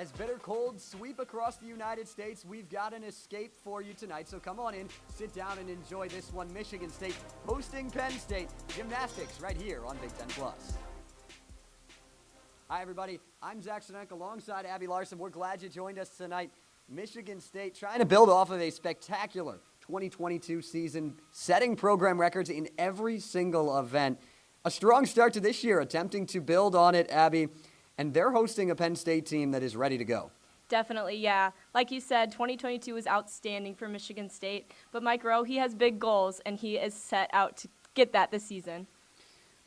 As bitter colds sweep across the United States, we've got an escape for you tonight. So come on in, sit down, and enjoy this one. Michigan State hosting Penn State gymnastics right here on Big Ten Plus. Hi, everybody. I'm Zach Sinek alongside Abby Larson. We're glad you joined us tonight. Michigan State trying to build off of a spectacular 2022 season, setting program records in every single event. A strong start to this year, attempting to build on it, Abby. And they're hosting a Penn State team that is ready to go. Definitely, yeah. Like you said, 2022 was outstanding for Michigan State. But Mike Rowe, he has big goals, and he is set out to get that this season.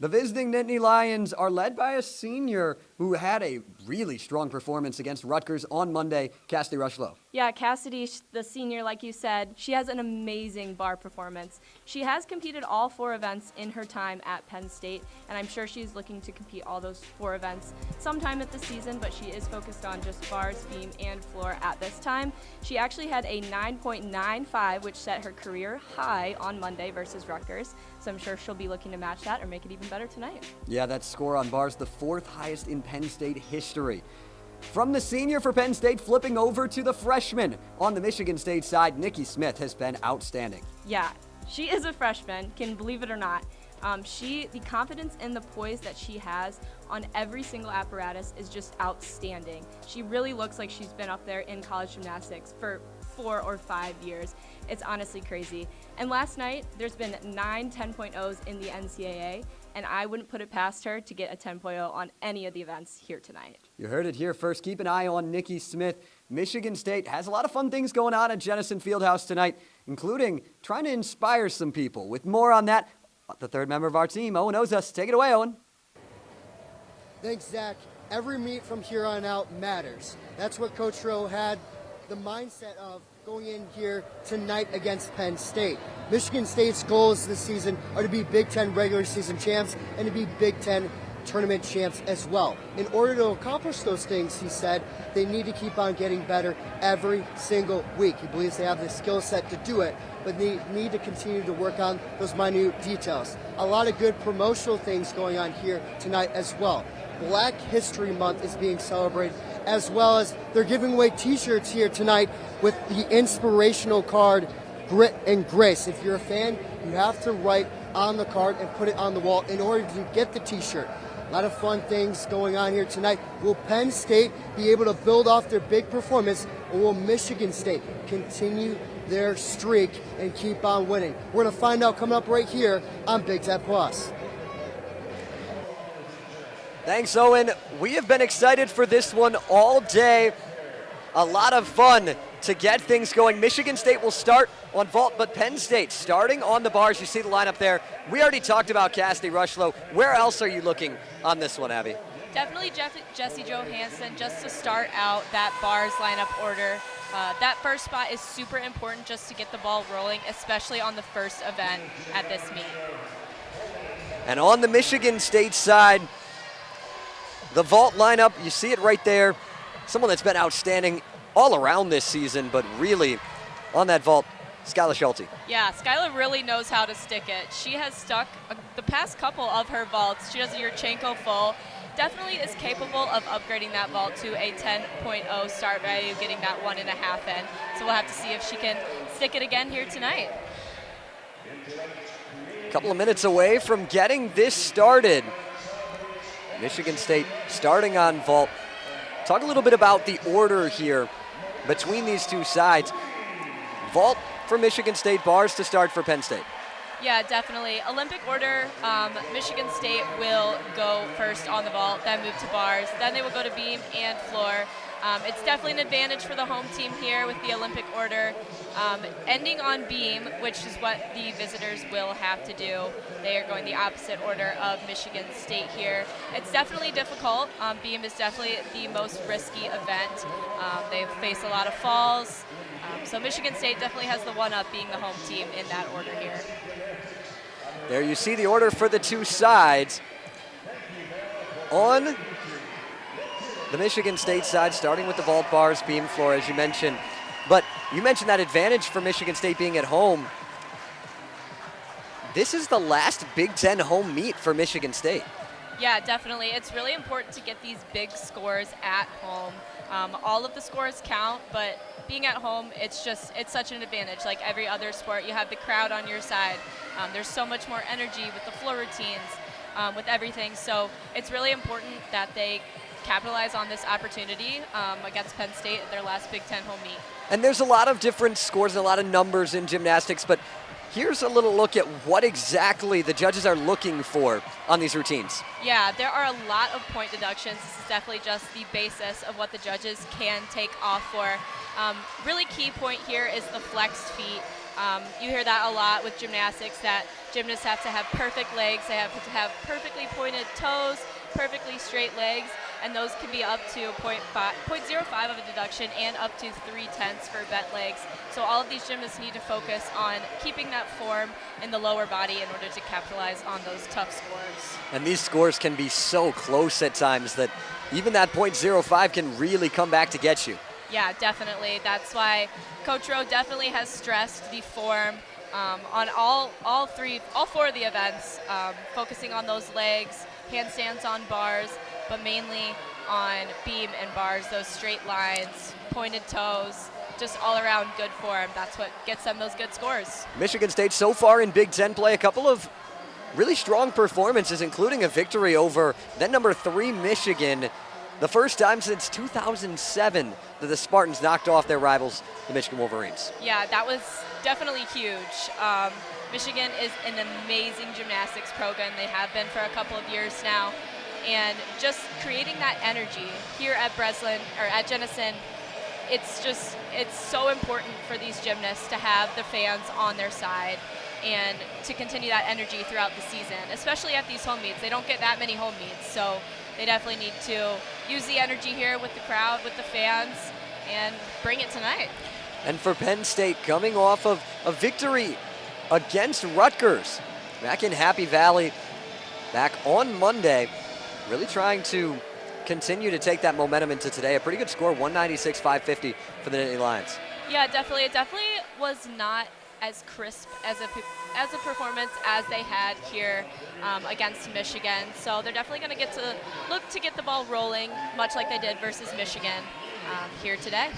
The visiting Nittany Lions are led by a senior who had a really strong performance against Rutgers on Monday, Cassidy Rushlow. Yeah, Cassidy, the senior, like you said, she has an amazing bar performance. She has competed all 4 events in her time at Penn State, and I'm sure she's looking to compete all those 4 events sometime at the season, but she is focused on just bars, beam, and floor at this time. She actually had a 9.95, which set her career high on Monday versus Rutgers, so I'm sure she'll be looking to match that or make it even better tonight. Yeah, that score on bars, the 4th highest in Penn State history. From the senior for Penn State, flipping over to the freshman on the Michigan State side, Nikki Smith has been outstanding. Yeah, she is a freshman, can believe it or not. The confidence and the poise that she has on every single apparatus is just outstanding. She really looks like she's been up there in college gymnastics for 4 or 5 years. It's honestly crazy. And last night, there's been 9 10.0s in the NCAA, and I wouldn't put it past her to get a 10.0 on any of the events here tonight. You heard it here first. Keep an eye on Nikki Smith. Michigan State has a lot of fun things going on at Jennison Fieldhouse tonight, including trying to inspire some people. With more on that, the third member of our team, Owen Ozas. Take it away, Owen. Thanks, Zach. Every meet from here on out matters. That's what Coach Rowe had the mindset of going in here tonight against Penn State. Michigan State's goals this season are to be Big Ten regular season champs and to be Big Ten tournament champs as well. In order to accomplish those things, he said, they need to keep on getting better every single week. He believes they have the skill set to do it, but they need to continue to work on those minute details. A lot of good promotional things going on here tonight as well. Black History Month is being celebrated, as well as they're giving away t-shirts here tonight with the inspirational card, Grit and Grace. If you're a fan, you have to write on the card and put it on the wall in order to get the t-shirt. A lot of fun things going on here tonight. Will Penn State be able to build off their big performance, or will Michigan State continue their streak and keep on winning? We're going to find out coming up right here on Big Ten Plus. Thanks, Owen. We have been excited for this one all day. A lot of fun to get things going. Michigan State will start on vault, but Penn State starting on the bars. You see the lineup there. We already talked about Cassidy Rushlow. Where else are you looking on this one, Abby? Definitely Jessie Johansson, just to start out that bars lineup order. That first spot is super important just to get the ball rolling, especially on the first event at this meet. And on the Michigan State side, the vault lineup, you see it right there. Someone that's been outstanding all around this season, but really on that vault, Skylar Schulte. Yeah, Skylar really knows how to stick it. She has stuck the past couple of her vaults. She does a Yurchenko full. Definitely is capable of upgrading that vault to a 10.0 start value, getting that 1.5 in. So we'll have to see if she can stick it again here tonight. A couple of minutes away from getting this started. Michigan State starting on vault. Talk a little bit about the order here between these two sides. Vault for Michigan State, bars to start for Penn State. Yeah, definitely. Olympic order, Michigan State will go first on the vault, then move to bars, then they will go to beam and floor. It's definitely an advantage for the home team here with the Olympic order. Ending on beam, which is what the visitors will have to do. They are going the opposite order of Michigan State here. It's definitely difficult. Beam is definitely the most risky event. They face a lot of falls. So Michigan State definitely has the one-up being the home team in that order here. There you see the order for the two sides. On the Michigan State side, starting with the vault bars, beam floor, as you mentioned. But you mentioned that advantage for Michigan State being at home. This is the last Big Ten home meet for Michigan State. Yeah, definitely. It's really important to get these big scores at home. All of the scores count, but being at home, it's such an advantage. Like every other sport, you have the crowd on your side. There's so much more energy with the floor routines, with everything. So it's really important that they capitalize on this opportunity against Penn State at their last Big Ten home meet. And there's a lot of different scores and a lot of numbers in gymnastics, but here's a little look at what exactly the judges are looking for on these routines. Yeah, there are a lot of point deductions. This is definitely just the basis of what the judges can take off for. Really key point here is the flexed feet. You hear that a lot with gymnastics, that gymnasts have to have perfect legs, they have to have perfectly pointed toes, perfectly straight legs, and those can be up to 0.05 of a deduction and up to 0.3 for bent legs. So all of these gymnasts need to focus on keeping that form in the lower body in order to capitalize on those tough scores. And these scores can be so close at times that even that 0.05 can really come back to get you. Yeah, definitely. That's why Coach Rowe definitely has stressed the form on all four of the events, focusing on those legs, handstands on bars, but mainly on beam and bars, those straight lines, pointed toes, just all around good form. That's what gets them those good scores. Michigan State so far in Big Ten play, a couple of really strong performances, including a victory over then number 3 Michigan. The first time since 2007 that the Spartans knocked off their rivals, the Michigan Wolverines. Yeah, that was definitely huge. Michigan is an amazing gymnastics program. They have been for a couple of years now. And just creating that energy here at Breslin, or at Jenison, it's so important for these gymnasts to have the fans on their side and to continue that energy throughout the season, especially at these home meets. They don't get that many home meets, so they definitely need to use the energy here with the crowd, with the fans, and bring it tonight. And for Penn State, coming off of a victory against Rutgers back in Happy Valley back on Monday, really trying to continue to take that momentum into today. A pretty good score, 196-550 for the Nittany Lions. Yeah, definitely. It definitely was not as crisp as a performance as they had here against Michigan. So they're definitely going to look to get the ball rolling, much like they did versus Michigan here today.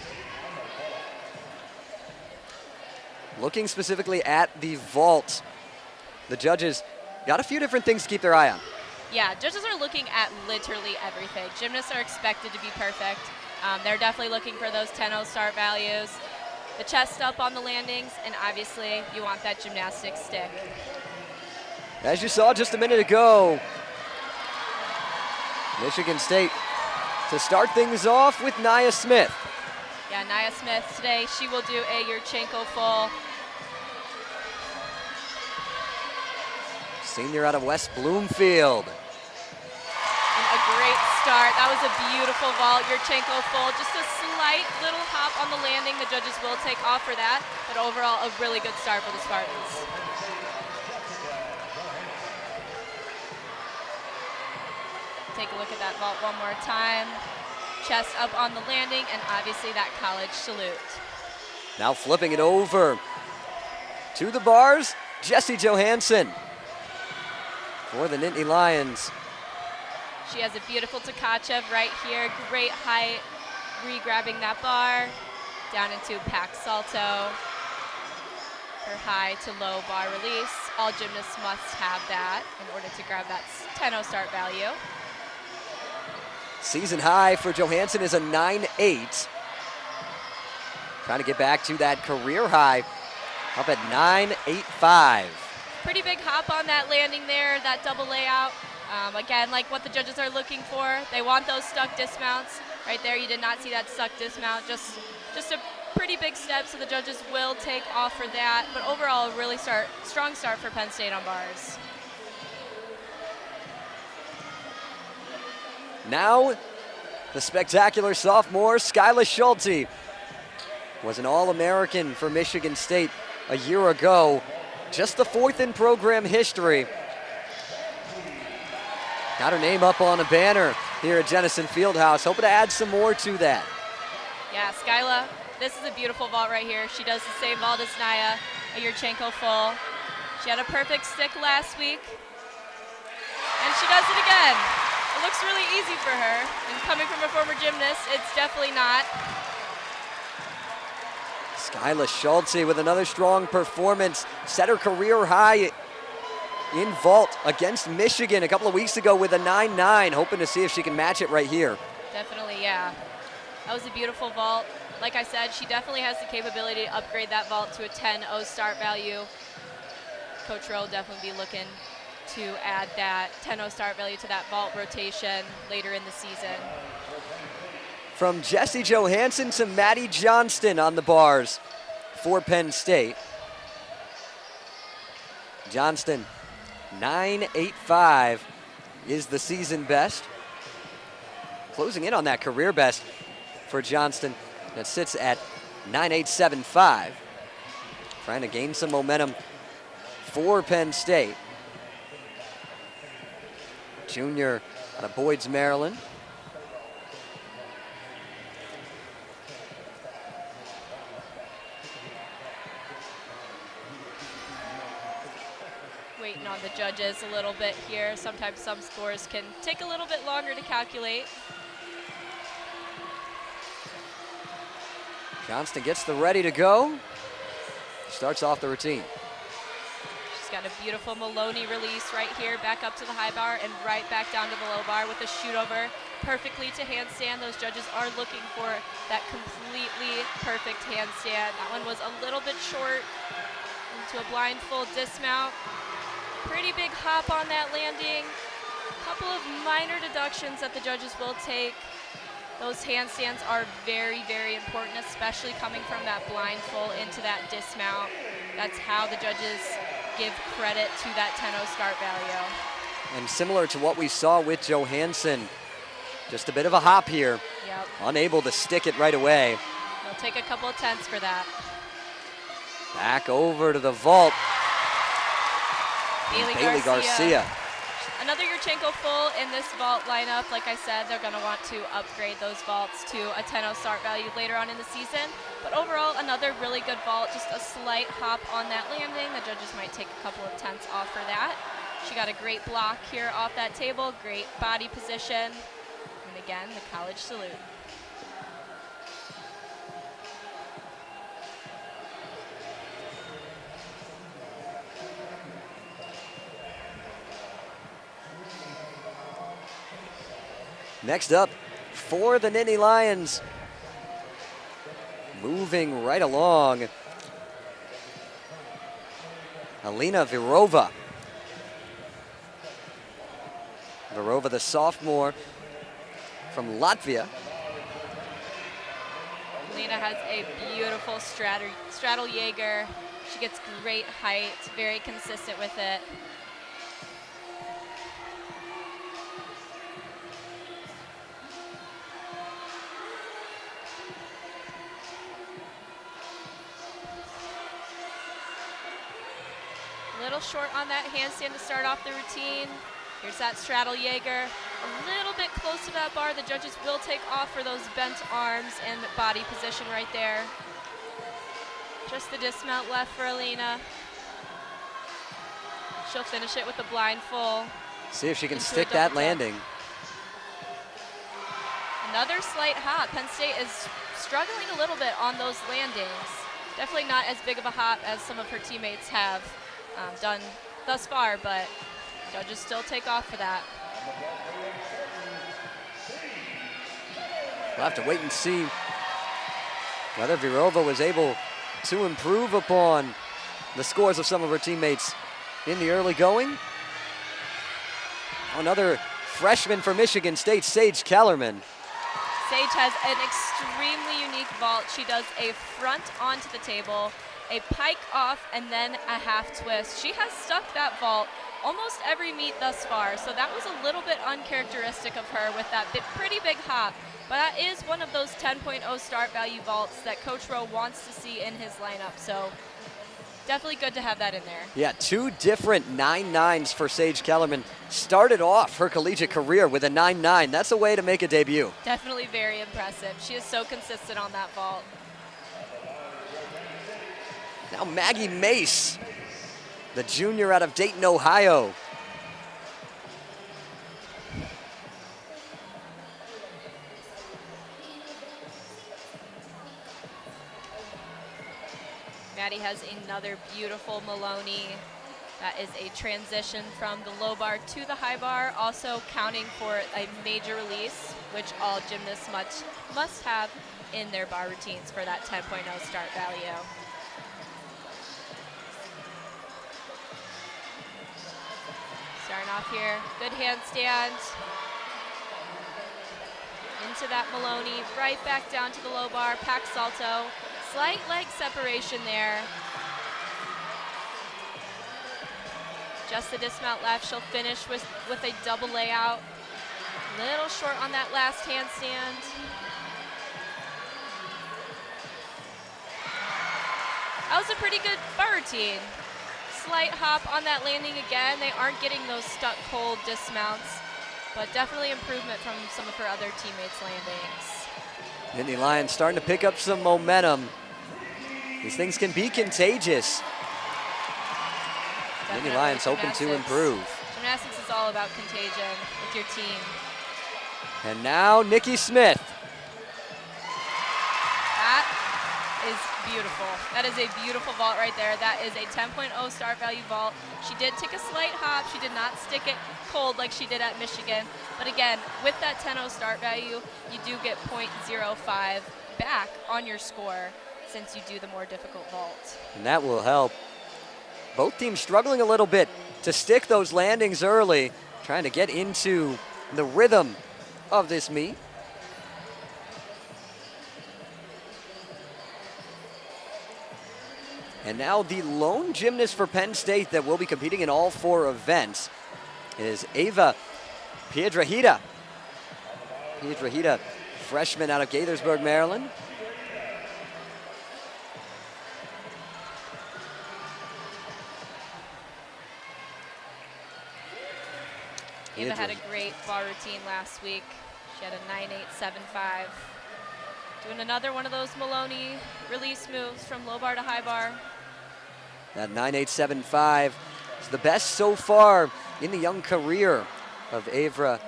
Looking specifically at the vault, the judges got a few different things to keep their eye on. Yeah, judges are looking at literally everything. Gymnasts are expected to be perfect. They're definitely looking for those 10-0 start values, the chest up on the landings, and obviously you want that gymnastics stick. As you saw just a minute ago, Michigan State to start things off with Nia Smith. Yeah, Nia Smith today, she will do a Yurchenko full. Senior out of West Bloomfield. And a great start. That was a beautiful vault. Yurchenko full. Just a slight little hop on the landing. The judges will take off for that. But overall, a really good start for the Spartans. Take a look at that vault one more time. Chest up on the landing, and obviously that college salute. Now flipping it over to the bars, Jessie Johansson for the Nittany Lions. She has a beautiful Tkachev right here. Great height, re-grabbing that bar. Down into pack salto. Her high to low bar release. All gymnasts must have that in order to grab that 10-0 start value. Season high for Johansson is a 9.8. Trying to get back to that career high, up at 9.85. Pretty big hop on that landing there, that double layout. Again, like what the judges are looking for, they want those stuck dismounts. Right there, you did not see that stuck dismount. Just a pretty big step, so the judges will take off for that. But overall, a really strong start for Penn State on bars. Now, the spectacular sophomore, Skyla Schulte, was an All-American for Michigan State a year ago. Just the 4th in program history. Got her name up on a banner here at Jenison Fieldhouse. Hoping to add some more to that. Yeah, Skyla, this is a beautiful vault right here. She does the same vault as Nia, a Yurchenko full. She had a perfect stick last week. And she she does it again. It looks really easy for her. And coming from a former gymnast, it's definitely not. Skyla Schulte with another strong performance. Set her career high in vault against Michigan a couple of weeks ago with a 9-9. Hoping to see if she can match it right here. Definitely, yeah. That was a beautiful vault. Like I said, she definitely has the capability to upgrade that vault to a 10-0 start value. Coach Rowe will definitely be looking to add that 10-0 start value to that vault rotation later in the season. From Jessie Johansson to Maddie Johnston on the bars for Penn State. Johnston, 9.85 is the season best. Closing in on that career best for Johnston that sits at 9.875. Trying to gain some momentum for Penn State. Junior out of Boyd's, Maryland. Waiting on the judges a little bit here. Sometimes some scores can take a little bit longer to calculate. Johnston gets the ready to go. Starts off the routine. She's got a beautiful Maloney release right here, back up to the high bar and right back down to the low bar with a shoot over perfectly to handstand. Those judges are looking for that completely perfect handstand. That one was a little bit short into a blind full dismount. Pretty big hop on that landing. A couple of minor deductions that the judges will take. Those handstands are very, very important, especially coming from that blind full into that dismount. That's how the judges give credit to that 10-0 start value. And similar to what we saw with Johansson, just a bit of a hop here. Yep. Unable to stick it right away. They'll take a couple of tenths for that. Back over to the vault. Bailey Garcia. Garcia. Another Yurchenko full in this vault lineup. Like I said, they're going to want to upgrade those vaults to a 10-0 start value later on in the season. But overall, another really good vault. Just a slight hop on that landing. The judges might take a couple of tenths off for that. She got a great block here off that table. Great body position. And again, the college salute. Next up, for the Nittany Lions, moving right along, Alina Virova. Virova, the sophomore from Latvia. Alina has a beautiful straddle Jaeger. She gets great height, very consistent with it. Little short on that handstand to start off the routine. Here's that straddle Jaeger. A little bit close to that bar. The judges will take off for those bent arms and body position right there. Just the dismount left for Alina. She'll finish it with a blind full. See if she can stick that landing. Another slight hop. Penn State is struggling a little bit on those landings. Definitely not as big of a hop as some of her teammates have done thus far, but judges still take off for that. We'll have to wait and see whether Virova was able to improve upon the scores of some of her teammates in the early going. Another freshman for Michigan State, Sage Kellerman. Sage has an extremely unique vault. She does a front onto the table, a pike off, and then a half twist. She has stuck that vault almost every meet thus far, so that was a little bit uncharacteristic of her with that pretty big hop. But that is one of those 10.0 start value vaults that Coach Rowe wants to see in his lineup, so definitely good to have that in there. Yeah, two different 9.9s for Sage Kellerman. Started off her collegiate career with a 9.9. That's a way to make a debut. Definitely very impressive. She is so consistent on that vault. Now Maggie Mace, the junior out of Dayton, Ohio. Maddie has another beautiful Maloney. That is a transition from the low bar to the high bar, also counting for a major release, which all gymnasts must have in their bar routines for that 10.0 start value. Starting off here, good handstand. Into that Maloney, right back down to the low bar, pack salto. Slight leg separation there. Just the dismount left. She'll finish with a double layout. Little short on that last handstand. That was a pretty good bar routine. Slight hop on that landing again. They aren't getting those stuck cold dismounts, but definitely improvement from some of her other teammates' landings. Nittany Lions starting to pick up some momentum. These things can be contagious. Nittany Lions hoping to improve. Gymnastics is all about contagion with your team. And now Nikki Smith. That is beautiful. That is a beautiful vault right there. That is a 10.0 start value vault. She did take a slight hop. She did not stick it cold like she did at Michigan. But again, with that 10.0 start value, you do get 0.05 back on your score since you do the more difficult vault. And that will help. Both teams struggling a little bit to stick those landings early, trying to get into the rhythm of this meet. And now the lone gymnast for Penn State that will be competing in all 4 events is Ava Piedrahita. Piedrahita, freshman out of Gaithersburg, Maryland. Ava had a great bar routine last week. She had a 9.875. Doing another one of those Maloney release moves from low bar to high bar. That 9.875 is the best so far in the young career of Ava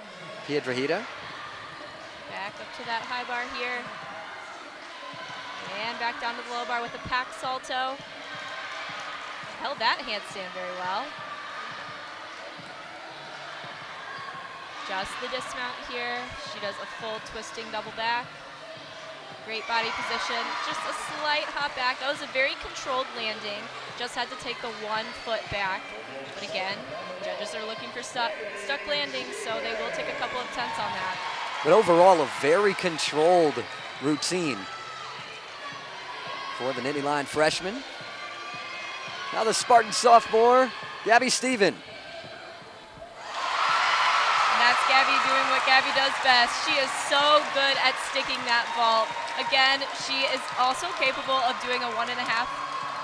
Piedrahita. Back up to that high bar here. And back down to the low bar with a pack salto. Held that handstand very well. Just the dismount here. She does a full twisting double back. Great body position. Just a slight hop back. That was a very controlled landing. Just had to take the 1 foot back. But again, judges are looking for stuck landings, so they will take a couple of tenths on that. But overall, a very controlled routine for the Nittany Lion freshman. Now the Spartan sophomore, Gabby Stephen. That's Gabby doing what Gabby does best. She is so good at sticking that vault. Again, she is also capable of doing a 1.5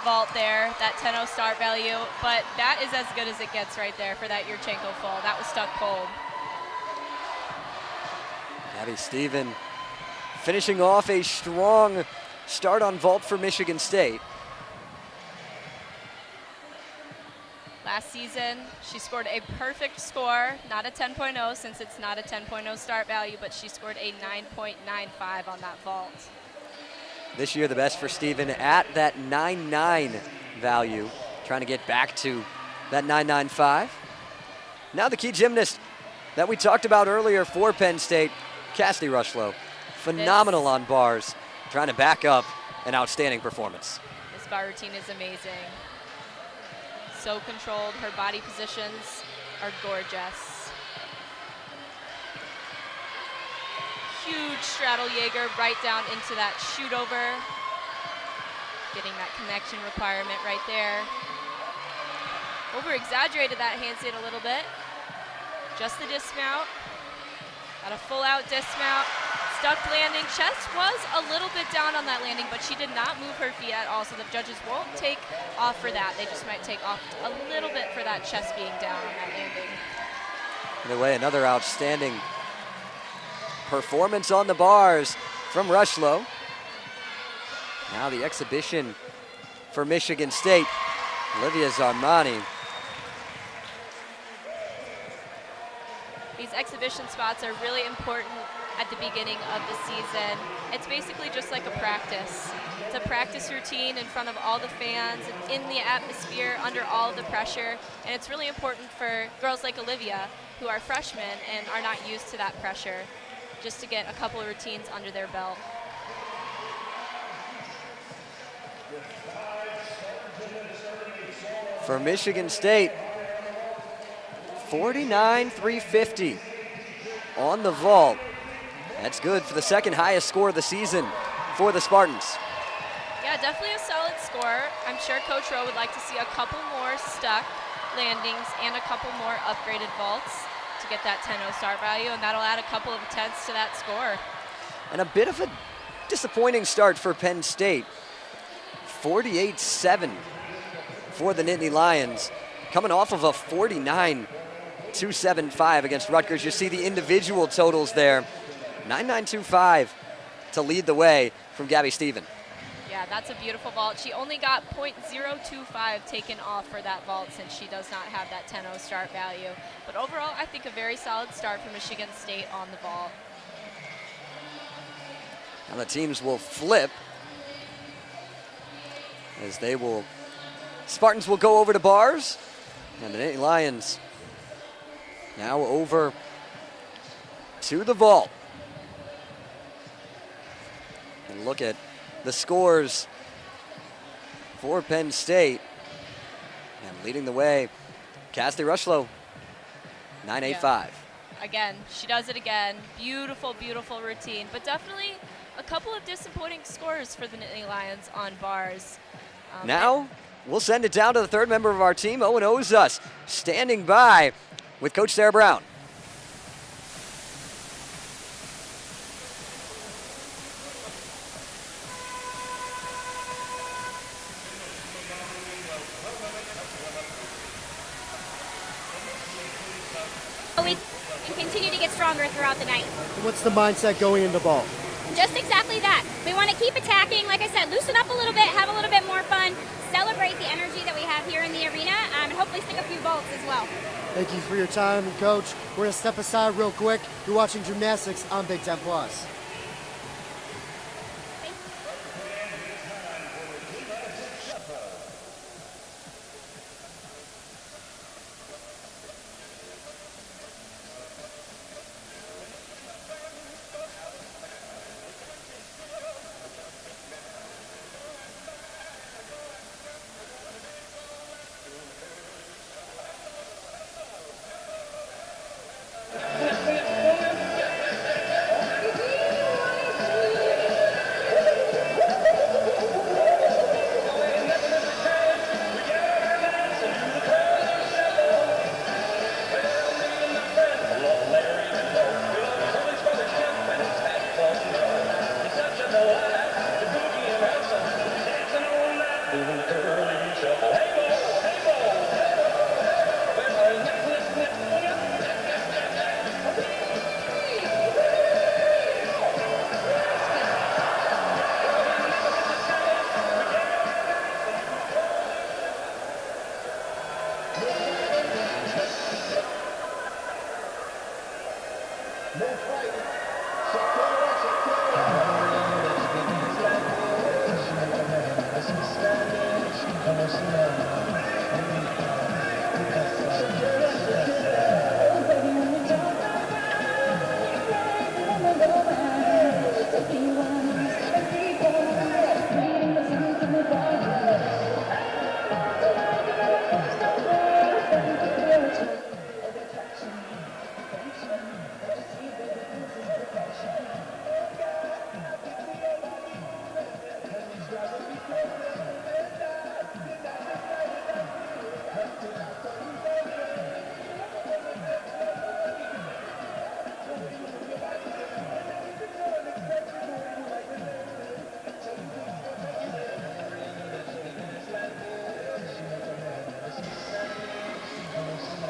vault there, that 10.0 start value, but that is as good as it gets right there for that Yurchenko fall. That was stuck cold. Gabby Stephen finishing off a strong start on vault for Michigan State. Last season, she scored a perfect score, not a 10.0 since it's not a 10.0 start value, but she scored a 9.95 on that vault. This year, the best for Stephen at that 9.9 value, trying to get back to that 9.95. Now the key gymnast that we talked about earlier for Penn State, Cassidy Rushlow. Phenomenal on bars, trying to back up an outstanding performance. This bar routine is amazing. So controlled, her body positions are gorgeous. Huge straddle Jaeger right down into that shoot over. Getting that connection requirement right there. Over exaggerated that handstand a little bit. Just the dismount. Got a full out dismount. Stuck landing. Chest was a little bit down on that landing, but she did not move her feet at all, so the judges won't take off for that. They just might take off a little bit for that chest being down on that landing. Either way, another outstanding performance on the bars from Rushlow. Now the exhibition for Michigan State, Olivia Zarmani. These exhibition spots are really important at the beginning of the season. It's basically just like a practice. It's a practice routine in front of all the fans and in the atmosphere under all of the pressure. And it's really important for girls like Olivia, who are freshmen and are not used to that pressure, just to get a couple of routines under their belt. For Michigan State, 49,350 on the vault. That's good for the second highest score of the season for the Spartans. Yeah, definitely a solid score. I'm sure Coach Rowe would like to see a couple more stuck landings and a couple more upgraded vaults to get that 10-0 start value, and that'll add a couple of tenths to that score. And a bit of a disappointing start for Penn State. 48-7 for the Nittany Lions, coming off of a 49-275 against Rutgers. You see the individual totals there. 9.925 to lead the way from Gabby Stephen. Yeah, that's a beautiful vault. She only got .025 taken off for that vault since she does not have that 10-0 start value. But overall, I think a very solid start for Michigan State on the vault. Now the teams will flip as they will, Spartans will go over to bars, and the Nittany Lions now over to the vault. And look at the scores for Penn State. And leading the way, Cassidy Rushlow, 9.85. Yeah. Again, she does it again. Beautiful, beautiful routine, but definitely a couple of disappointing scores for the Nittany Lions on bars. Now, we'll send it down to the third member of our team, Owen Ozus, standing by with Coach Sarah Brown. We continue to get stronger throughout the night. What's the mindset going into ball? Just exactly that. We want to keep attacking, like I said, loosen up a little bit, have a little bit more fun, celebrate the energy that we have here in the arena, and hopefully stick a few vaults as well. Thank you for your time, Coach. We're going to step aside real quick. You're watching gymnastics on Big Ten Plus.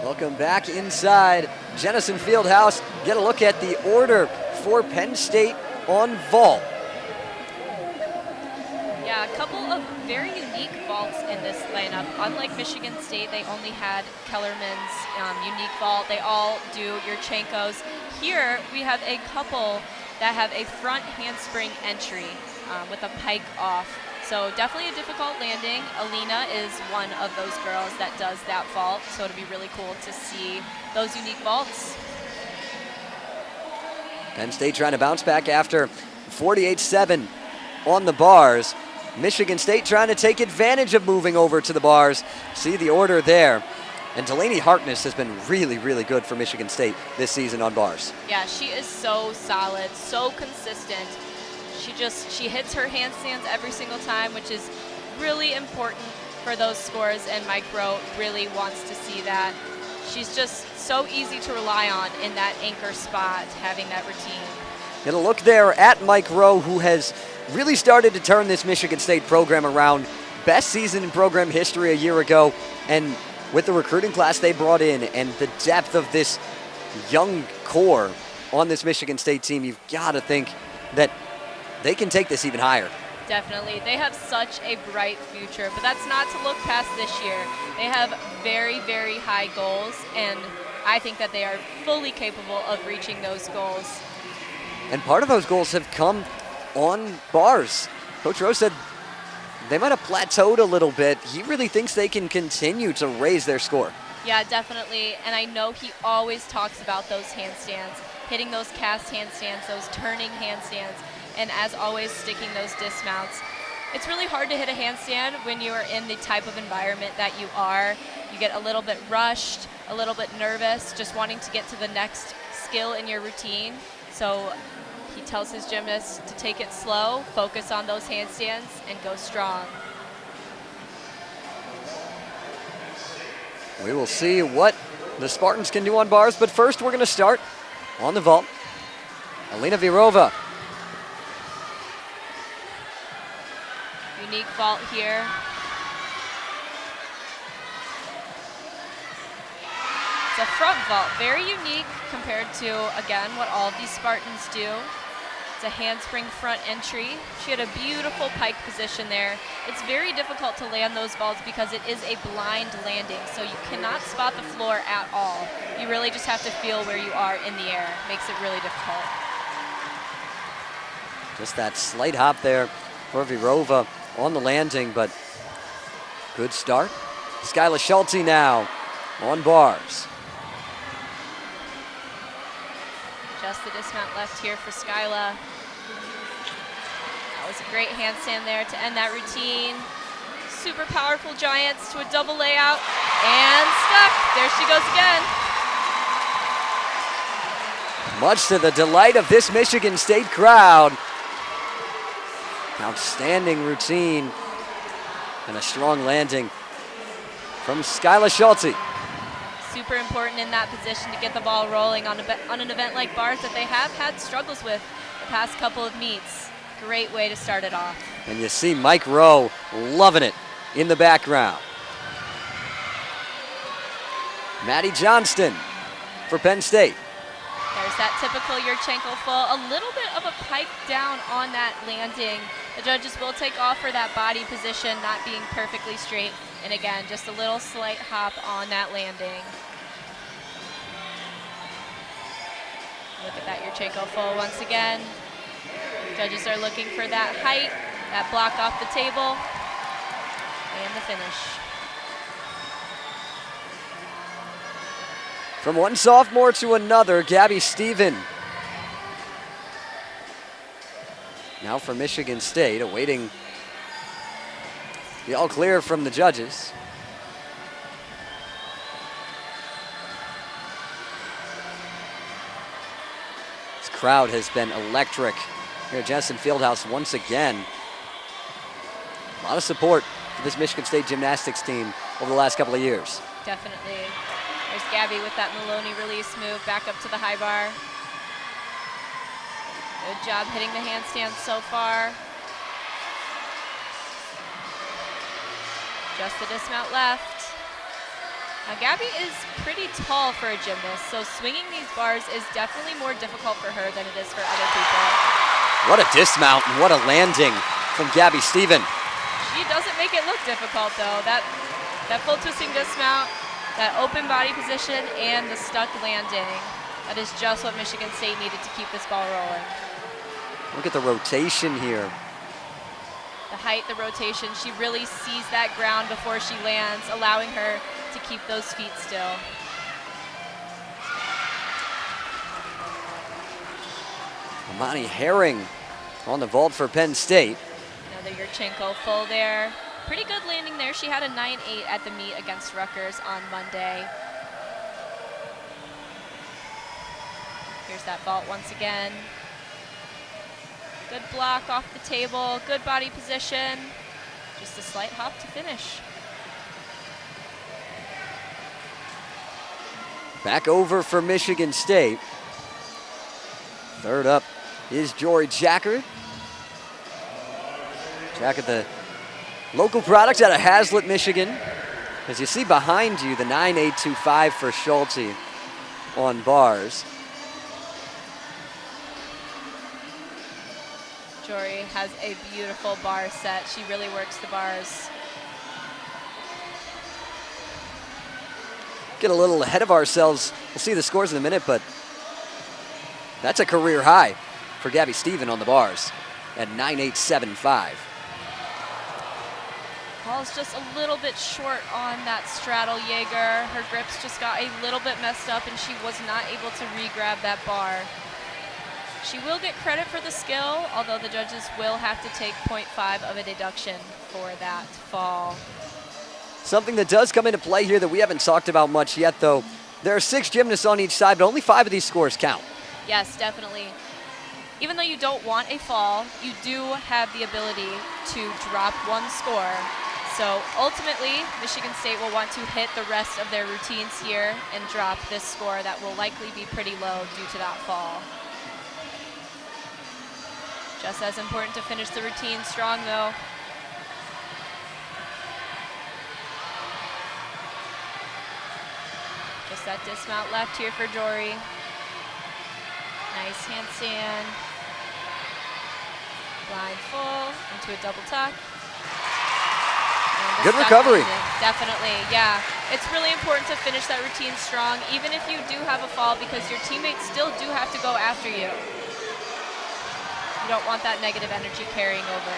Welcome back inside Jennison Fieldhouse. Get a look at the order for Penn State on vault. Yeah, Yeah, a couple of very unique vaults in this lineup. Unlike Michigan State, they only had Kellerman's unique vault. They all do Yurchenkos. Here, we have a couple that have a front handspring entry with a pike off. So definitely a difficult landing. Alina is one of those girls that does that vault, so it'll be really cool to see those unique vaults. Penn State trying to bounce back after 48-7 on the bars. Michigan State trying to take advantage of moving over to the bars. See the order there. And Delaney Harkness has been really, really good for Michigan State this season on bars. Yeah, she is so solid, so consistent. She hits her handstands every single time, which is really important for those scores, and Mike Rowe really wants to see that. She's just so easy to rely on in that anchor spot, having that routine. Get a look there at Mike Rowe, who has really started to turn this Michigan State program around. Best season in program history a year ago, and with the recruiting class they brought in and the depth of this young core on this Michigan State team, you've got to think that they can take this even higher. Definitely. They have such a bright future, but that's not to look past this year. They have very, very high goals, and I think that they are fully capable of reaching those goals. And part of those goals have come on bars. Coach Rowe said they might have plateaued a little bit. He really thinks they can continue to raise their score. Yeah, definitely. And I know he always talks about those handstands, hitting those cast handstands, those turning handstands, and as always, sticking those dismounts. It's really hard to hit a handstand when you are in the type of environment that you are. You get a little bit rushed, a little bit nervous, just wanting to get to the next skill in your routine. So he tells his gymnasts to take it slow, focus on those handstands, and go strong. We will see what the Spartans can do on bars, but first we're going to start on the vault. Alina Virova. Unique vault here. It's a front vault, very unique compared to, again, what all of these Spartans do. It's a handspring front entry. She had a beautiful pike position there. It's very difficult to land those vaults because it is a blind landing, so you cannot spot the floor at all. You really just have to feel where you are in the air. Makes it really difficult. Just that slight hop there for Virova on the landing, but good start. Skyla Schulte now on bars. Just the dismount left here for Skyla. That was a great handstand there to end that routine. Super powerful Giants to a double layout and stuck. There she goes again. Much to the delight of this Michigan State crowd. Outstanding routine and a strong landing from Skyla Schulte. Super important in that position to get the ball rolling on an event like bars that they have had struggles with the past couple of meets. Great way to start it off. And you see Mike Rowe loving it in the background. Maddie Johnston for Penn State. There's that typical Yurchenko full. A little bit of a pike down on that landing. The judges will take off for that body position not being perfectly straight. And again, just a little slight hop on that landing. Look at that Yurchenko full once again. Judges are looking for that height, that block off the table, and the finish. From one sophomore to another, Gabby Stephen. Now for Michigan State, awaiting the all clear from the judges. This crowd has been electric here at Jensen Fieldhouse once again. A lot of support for this Michigan State gymnastics team over the last couple of years. Definitely. There's Gabby with that Maloney release move back up to the high bar. Good job hitting the handstand so far. Just the dismount left. Now Gabby is pretty tall for a gymnast, so swinging these bars is definitely more difficult for her than it is for other people. What a dismount and what a landing from Gabby Stephen. make it look difficult, though. That full twisting dismount, that open body position, and the stuck landing. That is just what Michigan State needed to keep this ball rolling. Look at the rotation here. The height, the rotation, she really sees that ground before she lands, allowing her to keep those feet still. Amani Herring on the vault for Penn State. Another Yurchenko full there. Pretty good landing there. She had a 9.8 at the meet against Rutgers on Monday. Here's that vault once again. Good block off the table, good body position. Just a slight hop to finish. Back over for Michigan State. Third up is Jory Jackert. Jackert, the local product out of Hazlet, Michigan. As you see behind you, the 9.825 for Schulte on bars. Jory has a beautiful bar set. She really works the bars. Get a little ahead of ourselves. We'll see the scores in a minute, but that's a career high for Gabby Stephen on the bars at 9.875. Ball's just a little bit short on that straddle Jaeger. Her grips just got a little bit messed up and she was not able to re-grab that bar. She will get credit for the skill, although the judges will have to take 0.5 of a deduction for that fall. Something that does come into play here that we haven't talked about much yet, though. There are 6 gymnasts on each side, but only 5 of these scores count. Yes, definitely. Even though you don't want a fall, you do have the ability to drop one score. So ultimately, Michigan State will want to hit the rest of their routines here and drop this score that will likely be pretty low due to that fall. Just as important to finish the routine strong, though. Just that dismount left here for Jory. Nice handstand. Blind full into a double tuck. Good recovery. Definitely, yeah. It's really important to finish that routine strong, even if you do have a fall, because your teammates still do have to go after you. You don't want that negative energy carrying over.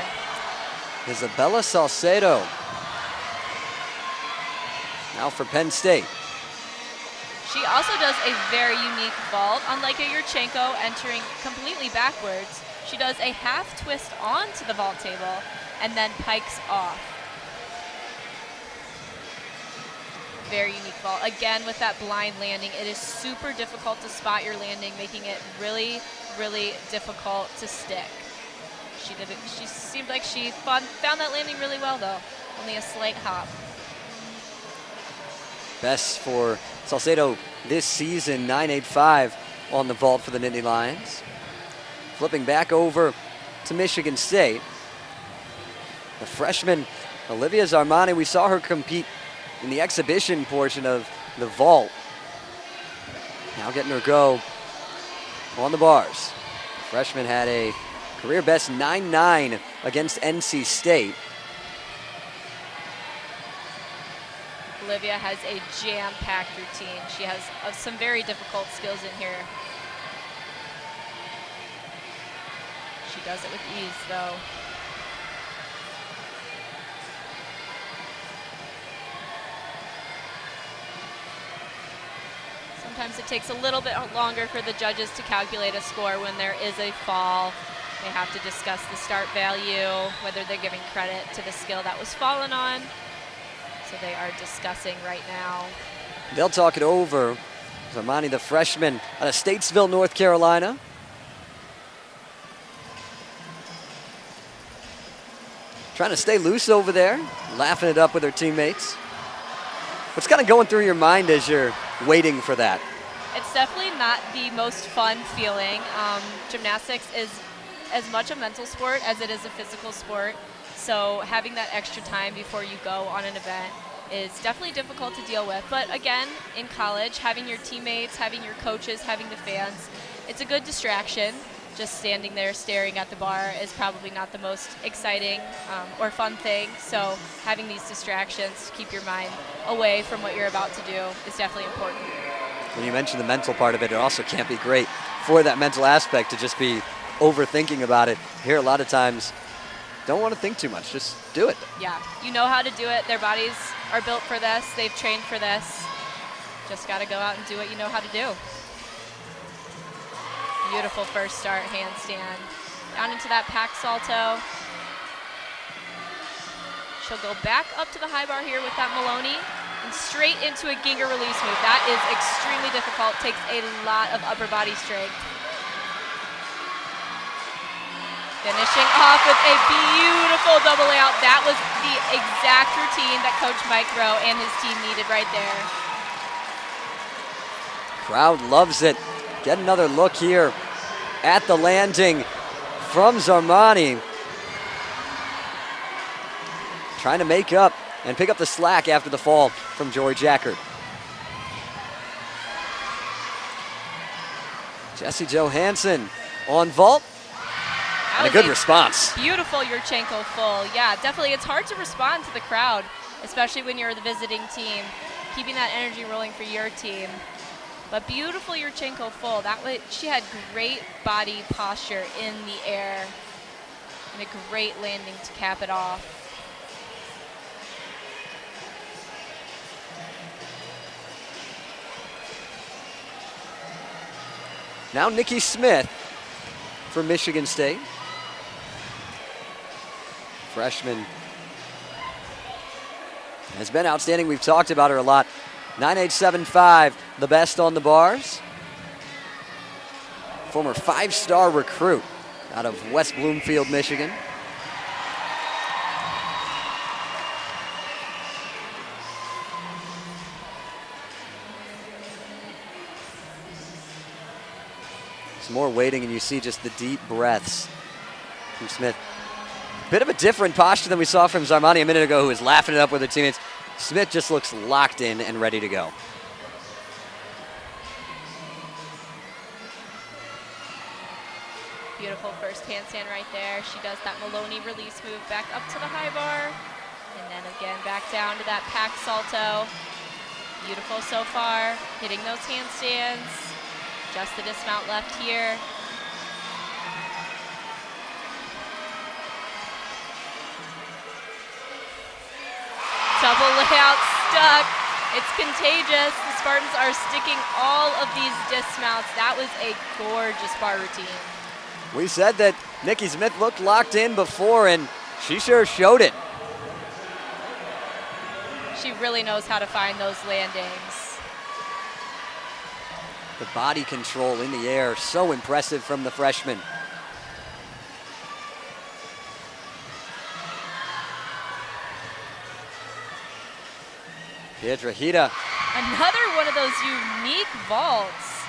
Isabella Salcedo. Now for Penn State. She also does a very unique vault. Unlike a Yurchenko entering completely backwards, she does a half twist onto the vault table and then pikes off. Very unique vault. Again, with that blind landing, it is super difficult to spot your landing, making it really, really difficult to stick. She seemed like she found that landing really well, though. Only a slight hop. Best for Salcedo this season, 9.85 on the vault for the Nittany Lions. Flipping back over to Michigan State. The freshman, Olivia Zarmani, we saw her compete in the exhibition portion of the vault. Now getting her go on the bars. The freshman had a career best 9.9 against NC State. Olivia has a jam-packed routine. She has some very difficult skills in here. She does it with ease, though. Sometimes it takes a little bit longer for the judges to calculate a score when there is a fall. They have to discuss the start value, whether they're giving credit to the skill that was fallen on. So they are discussing right now. They'll talk it over. Zarmani, the freshman out of Statesville, North Carolina. Trying to stay loose over there, laughing it up with her teammates. What's kind of going through your mind as you're waiting for that? It's definitely not the most fun feeling. Gymnastics is as much a mental sport as it is a physical sport. So having that extra time before you go on an event is definitely difficult to deal with. But again, in college, having your teammates, having your coaches, having the fans, it's a good distraction. just standing there staring at the bar is probably not the most exciting or fun thing. So having these distractions to keep your mind away from what you're about to do is definitely important. When you mention the mental part of it, it also can't be great for that mental aspect to just be overthinking about it. Here, a lot of times, don't want to think too much. Just do it. Yeah, you know how to do it. Their bodies are built for this. They've trained for this. Just got to go out and do what you know how to do. Beautiful first start handstand. Down into that pack salto. She'll go back up to the high bar here with that Maloney and straight into a Ginger release move. That is extremely difficult. Takes a lot of upper body strength. Finishing off with a beautiful double layout. That was the exact routine that Coach Mike Rowe and his team needed right there. Crowd loves it. Get another look here at the landing from Zarmani. Trying to make up and pick up the slack after the fall from Jory Jackert. Jesse Johansson on vault. And a good response. Beautiful Yurchenko full. Yeah, definitely. It's hard to respond to the crowd, especially when you're the visiting team, keeping that energy rolling for your team. But beautiful Yurchenko full. That way, she had great body posture in the air and a great landing to cap it off. Now Nikki Smith for Michigan State. Freshman has been outstanding. We've talked about her a lot. 9.875, the best on the bars. Former 5-star recruit out of West Bloomfield, Michigan. Some more waiting, and you see just the deep breaths from Smith. Bit of a different posture than we saw from Zarmani a minute ago, who was laughing it up with her teammates. Smith just looks locked in and ready to go. Beautiful first handstand right there. She does that Maloney release move back up to the high bar. And then again, back down to that pack salto. Beautiful so far. Hitting those handstands. Just the dismount left here. Double layout stuck. It's contagious. The Spartans are sticking all of these dismounts. That was a gorgeous bar routine. We said that Nikki Smith looked locked in before, and she sure showed it. She really knows how to find those landings. The body control in the air, so impressive from the freshman. Piedrahita. Another one of those unique vaults.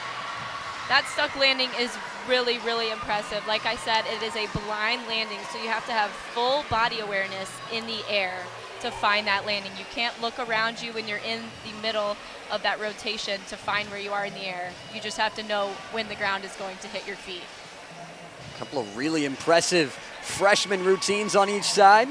That stuck landing is really, really impressive. Like I said, it is a blind landing, so you have to have full body awareness in the air to find that landing. You can't look around you when you're in the middle of that rotation to find where you are in the air. You just have to know when the ground is going to hit your feet. A couple of really impressive freshman routines on each side.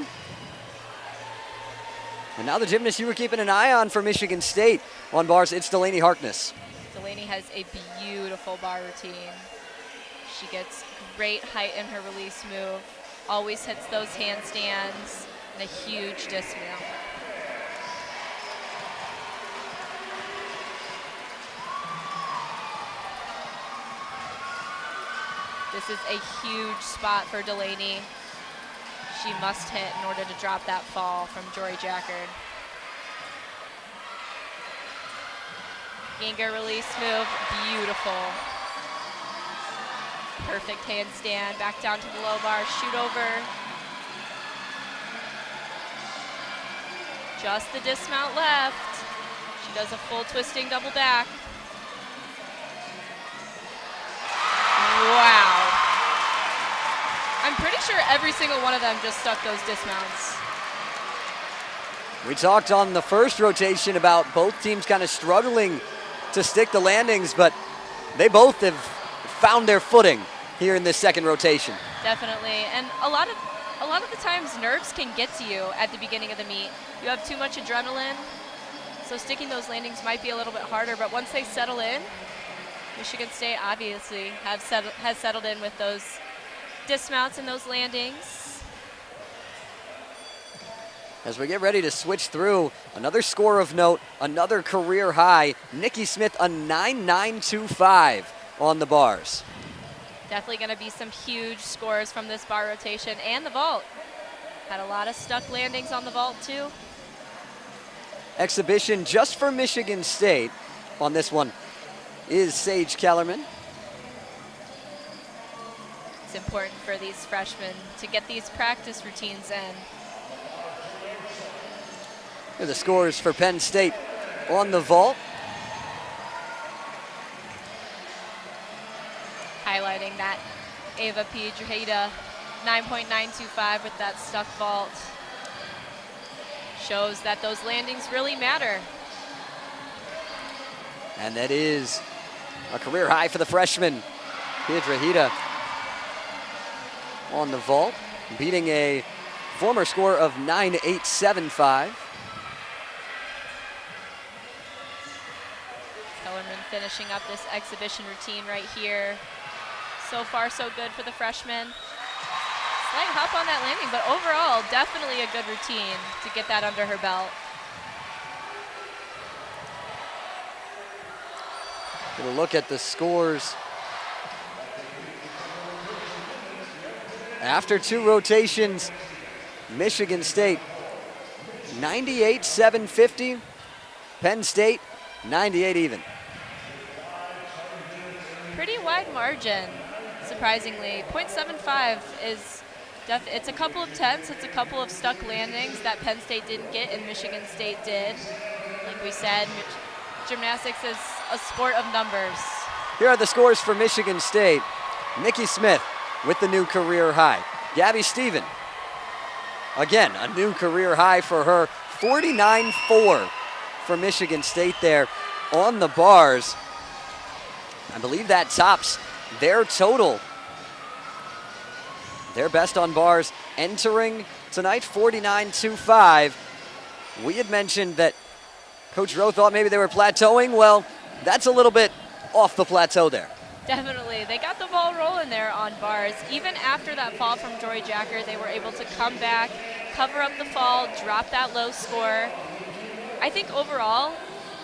And now the gymnast you were keeping an eye on for Michigan State on bars, it's Delaney Harkness. Delaney has a beautiful bar routine. She gets great height in her release move, always hits those handstands, and a huge dismount. This is a huge spot for Delaney. She must hit in order to drop that fall from Jory Jackard. Ginger release move, beautiful. Perfect handstand, back down to the low bar, shoot over. Just the dismount left. She does a full twisting double back. Wow. I'm pretty sure every single one of them just stuck those dismounts. We talked on the first rotation about both teams kind of struggling to stick the landings, but they both have found their footing here in this second rotation. Definitely, and a lot of the times nerves can get to you at the beginning of the meet. You have too much adrenaline, so sticking those landings might be a little bit harder, but once they settle in, Michigan State obviously has settled in with those dismounts and those landings. As we get ready to switch through, another score of note, another career high. Nikki Smith, a 9.925 on the bars. Definitely going to be some huge scores from this bar rotation and the vault. Had a lot of stuck landings on the vault too. Exhibition just for Michigan State on this one is Sage Kellerman. It's important for these freshmen to get these practice routines in. Here are the scores for Penn State on the vault. Highlighting that Ava Piedrahita 9.925 with that stuck vault. Shows that those landings really matter. And that is a career high for the freshman, Piedrahita, on the vault, beating a former score of 9.875. Kellerman finishing up this exhibition routine right here. So far, so good for the freshman. Slight hop on that landing, but overall, definitely a good routine to get that under her belt. Gonna look at the scores. After two rotations, Michigan State 98-750, Penn State 98 even. Pretty wide margin, surprisingly. 0.75 is, it's a couple of tenths, it's a couple of stuck landings that Penn State didn't get and Michigan State did. Like we said, gymnastics is a sport of numbers. Here are the scores for Michigan State. Nikki Smith with the new career high. Gabby Stephen, again, a new career high for her. 49.4 for Michigan State there on the bars. I believe that tops their total. Their best on bars entering tonight, 49.25. We had mentioned that Coach Rowe thought maybe they were plateauing. Well, that's a little bit off the plateau there. Definitely. They got the ball rolling there on bars. Even after that fall from Jory Jacker, they were able to come back, cover up the fall, drop that low score. I think overall,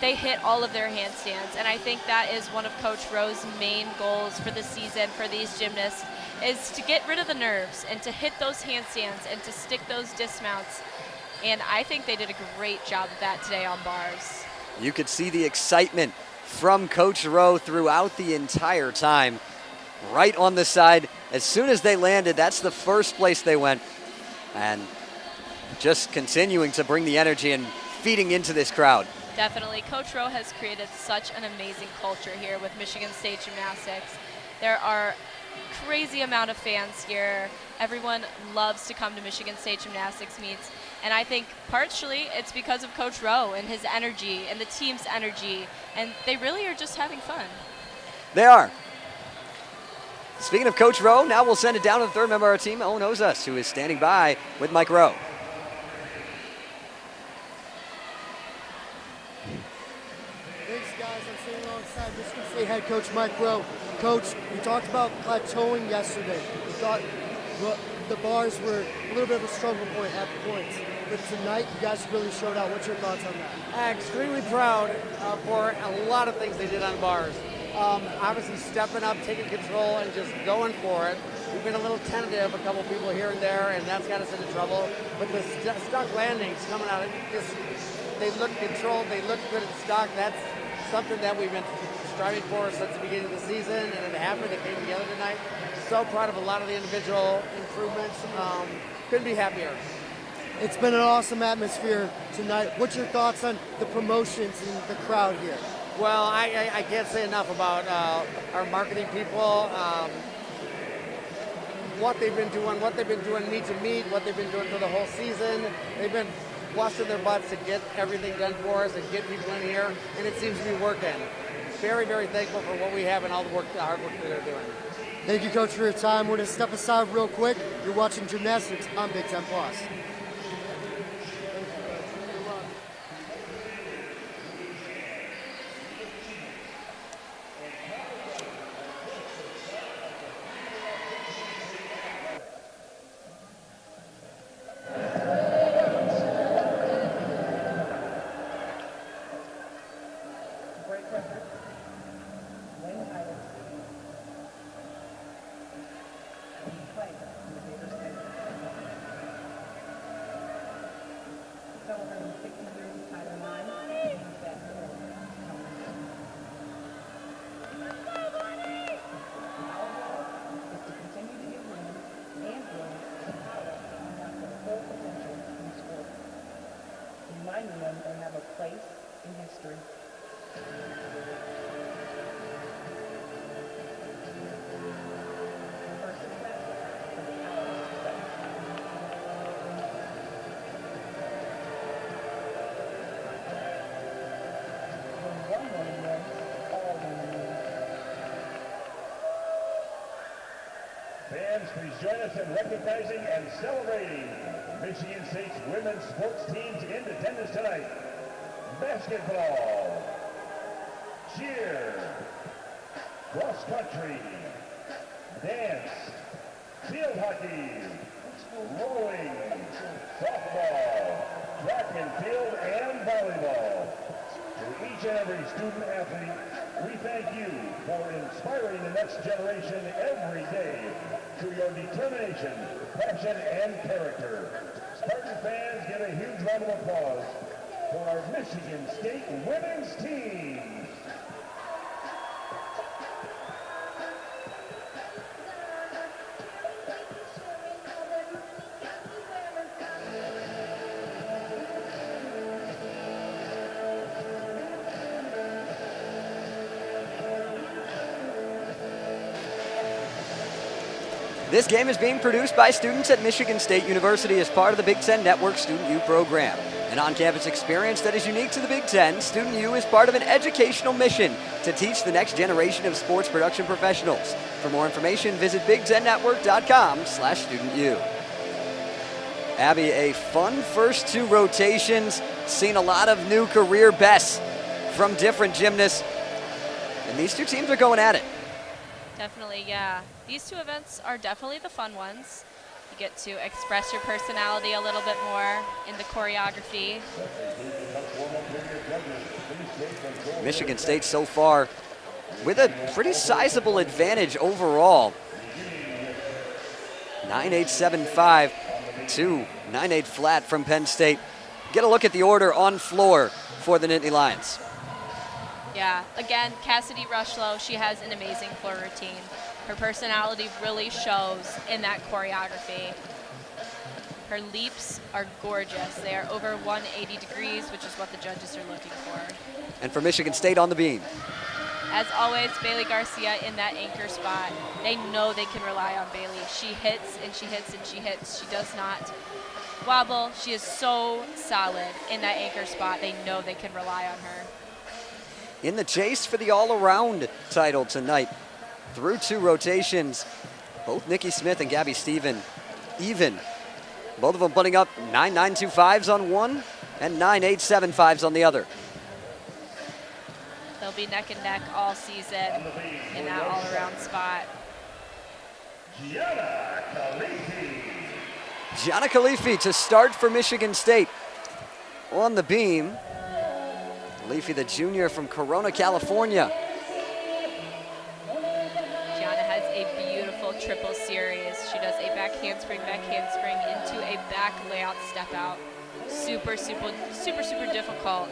they hit all of their handstands, and I think that is one of Coach Rowe's main goals for the season for these gymnasts, is to get rid of the nerves and to hit those handstands and to stick those dismounts. And I think they did a great job of that today on bars. You could see the excitement from Coach Rowe throughout the entire time. Right on the side, as soon as they landed, that's the first place they went. And just continuing to bring the energy and feeding into this crowd. Definitely. Coach Rowe has created such an amazing culture here with Michigan State Gymnastics. There are crazy amount of fans here. Everyone loves to come to Michigan State Gymnastics meets. And I think partially it's because of Coach Rowe and his energy and the team's energy. And they really are just having fun. They are. Speaking of Coach Rowe, now we'll send it down to the third member of our team, Owen Ozas, who is standing by with Mike Rowe. Thanks, guys. I'm sitting alongside Michigan State head coach Mike Rowe. Coach, we talked about plateauing yesterday. We thought the bars were a little bit of a struggle point at points. But tonight, you guys really showed out. What's your thoughts on that? I'm extremely proud for a lot of things they did on bars. Obviously stepping up, taking control, and just going for it. We've been a little tentative, a couple people here and there, and that's got us into trouble. But the stuck landings coming out, they look controlled, they look good at stock. That's something that we've been striving for since the beginning of the season, and it happened. It came together tonight. So proud of a lot of the individual improvements. Couldn't be happier. It's been an awesome atmosphere tonight. What's your thoughts on the promotions and the crowd here? Well, I can't say enough about our marketing people, what they've been doing meet to meet, what they've been doing for the whole season. They've been busting their butts to get everything done for us and get people in here, and it seems to be working. Very, very thankful for what we have and all the hard work that they're doing. Thank you, Coach, for your time. We're going to step aside real quick. You're watching gymnastics on Big Ten Plus. Reminding them they have a place in history. Fans, please join us in recognizing and celebrating Michigan State's women's sports teams in attendance tonight. Basketball, cheer, cross country, dance, field hockey, rowing, softball, track and field, and volleyball. To each and every student athlete, we thank you for inspiring the next generation every day through your determination, passion, and character. Spartan fans, give a huge round of applause for our Michigan State women's team. This game is being produced by students at Michigan State University as part of the Big Ten Network Student U program. An on-campus experience that is unique to the Big Ten, Student U is part of an educational mission to teach the next generation of sports production professionals. For more information, visit BigTenNetwork.com/StudentU. Abby, a fun first two rotations, seen a lot of new career bests from different gymnasts, and these two teams are going at it. Definitely, yeah. These two events are definitely the fun ones. You get to express your personality a little bit more in the choreography. Michigan State so far with a pretty sizable advantage overall. 9.875 to 9.8 flat from Penn State. Get a look at the order on floor for the Nittany Lions. Yeah, again, Cassidy Rushlow, she has an amazing floor routine. Her personality really shows in that choreography. Her leaps are gorgeous. They are over 180 degrees, which is what the judges are looking for. And for Michigan State on the beam. As always, Bailey Garcia in that anchor spot. They know they can rely on Bailey. She hits and she hits and she hits. She does not wobble. She is so solid in that anchor spot. They know they can rely on her. In the chase for the all-around title tonight, through two rotations, both Nikki Smith and Gabby Stephen even. Both of them putting up 9.925s on one and 9.875s on the other. They'll be neck and neck all season in that all-around spot. Gianna Khalifi to start for Michigan State on the beam. Khalifi, the junior from Corona, California. Gianna has a beautiful triple series. She does a back handspring into a back layout step out. Super, super, super, super difficult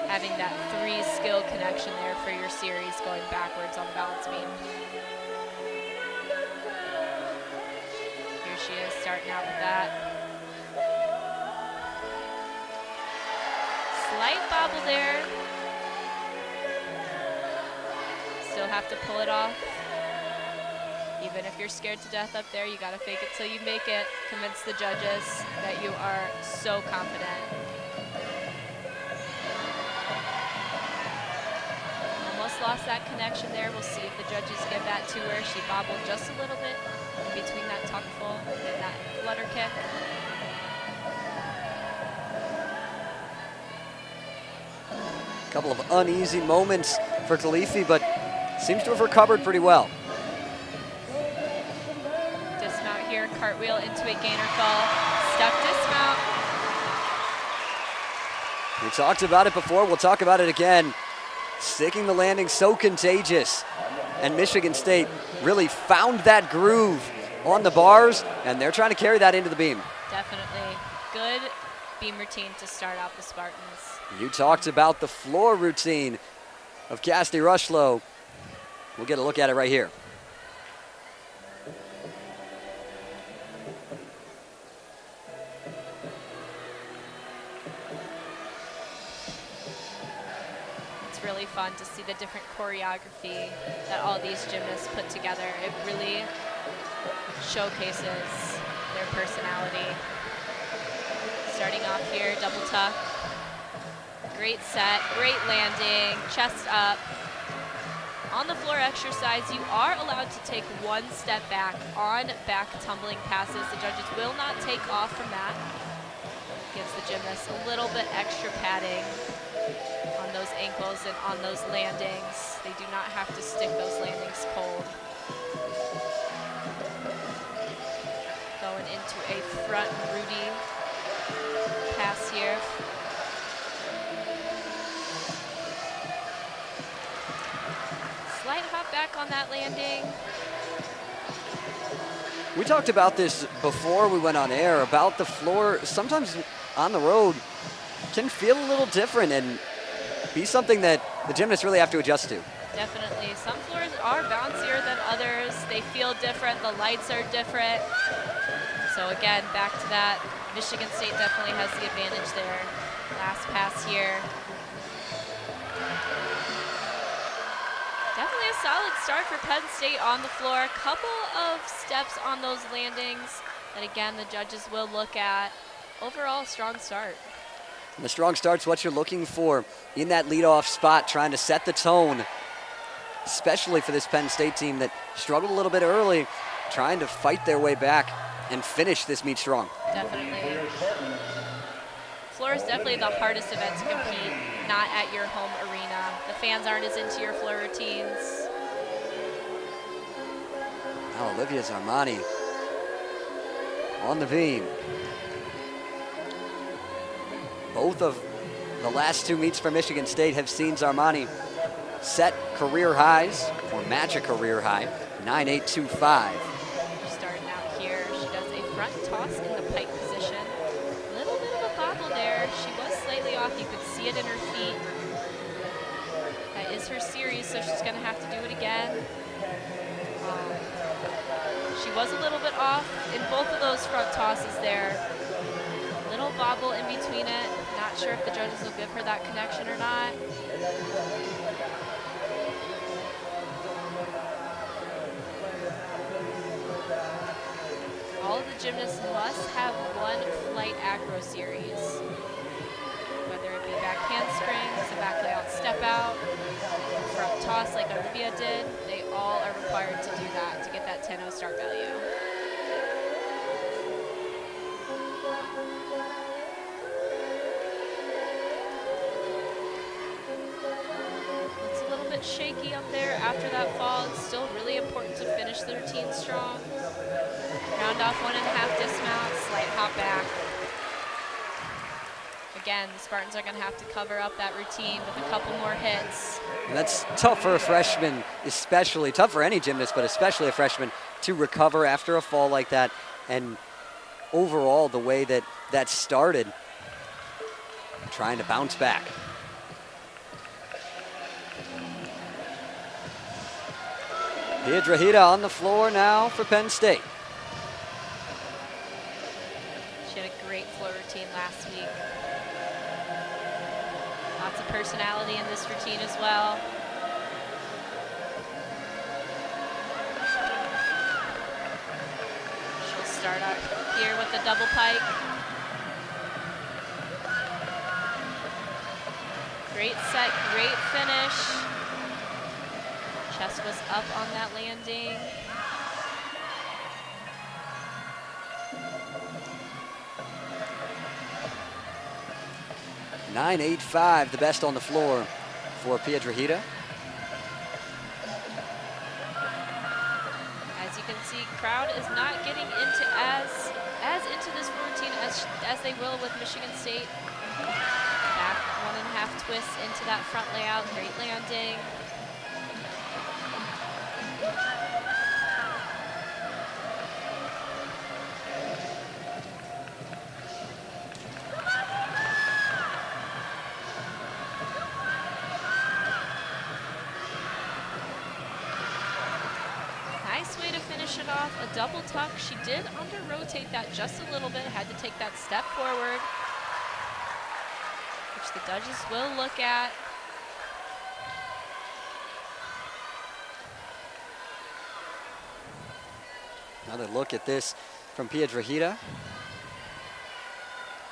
having that three skill connection there for your series going backwards on the balance beam. Here she is starting out with that. Slight bobble there. Still have to pull it off. Even if you're scared to death up there, you gotta fake it till you make it. Convince the judges that you are so confident. Almost just lost that connection there. We'll see if the judges give that to her. She bobbled just a little bit in between that tuck full and that flutter kick. A couple of uneasy moments for Khalifi, but seems to have recovered pretty well. Dismount here, cartwheel into a gainer fall, step dismount. We talked about it before, we'll talk about it again. Sticking the landing so contagious. And Michigan State really found that groove on the bars, and they're trying to carry that into the beam. Definitely good beam routine to start out the Spartans. You talked about the floor routine of Cassidy Rushlow. We'll get a look at it right here. It's really fun to see the different choreography that all these gymnasts put together. It really showcases their personality. Starting off here, double tuck. Great set, great landing, chest up. On the floor exercise, you are allowed to take one step back on back tumbling passes. The judges will not take off from that. Gives the gymnasts a little bit extra padding on those ankles and on those landings. They do not have to stick those landings cold. Going into a front Rudy pass here. Slight hop back on that landing. We talked about this before we went on air, about the floor sometimes on the road can feel a little different and be something that the gymnasts really have to adjust to. Definitely. Some floors are bouncier than others. They feel different. The lights are different. So again, back to that. Michigan State definitely has the advantage there. Last pass here. Definitely a solid start for Penn State on the floor. Couple of steps on those landings that, again, the judges will look at. Overall, strong start. And the strong start's what you're looking for in that leadoff spot, trying to set the tone, especially for this Penn State team that struggled a little bit early, trying to fight their way back and finish this meet strong. Definitely. Floor is definitely the hardest event to compete, not at your home arena. The fans aren't as into your floor routines. Now Olivia Zarmani on the beam. Both of the last two meets for Michigan State have seen Zarmani set career highs or match a career high, 9.825. Starting out here, she does a front toss in the pike position. A little bit of a bobble there. She was slightly off. You could see it in her feet. That is her series, so she's going to have to do it again. She was a little bit off in both of those front tosses there. Little bobble in between it. Not sure if the judges will give her that connection or not. All of the gymnasts must have one flight acro series. Whether it be back handsprings, a back layout step out, front toss like Olivia did, they all are required to do that to get that 10-0 start value. It's a little bit shaky up there after that fall. It's still really important to finish the routine strong. Round off 1.5 dismount, slight hop back. Again, the Spartans are going to have to cover up that routine with a couple more hits. And that's tough for a freshman, especially tough for any gymnast, but especially a freshman to recover after a fall like that. And overall, the way that that started, trying to bounce back. Piedrahita on the floor now for Penn State. She had a great floor routine last week. Lots of personality in this routine as well. She'll start up here with the double pike. Great set, great finish. Chest was up on that landing. .985, the best on the floor for Piedrahita. As you can see, crowd is not getting into as into this routine as they will with Michigan State. Back 1.5 twists into that front layout, great landing. Nice way to finish it off, a double tuck. She did under-rotate that just a little bit, had to take that step forward, which the judges will look at. Another look at this from Piedrahita.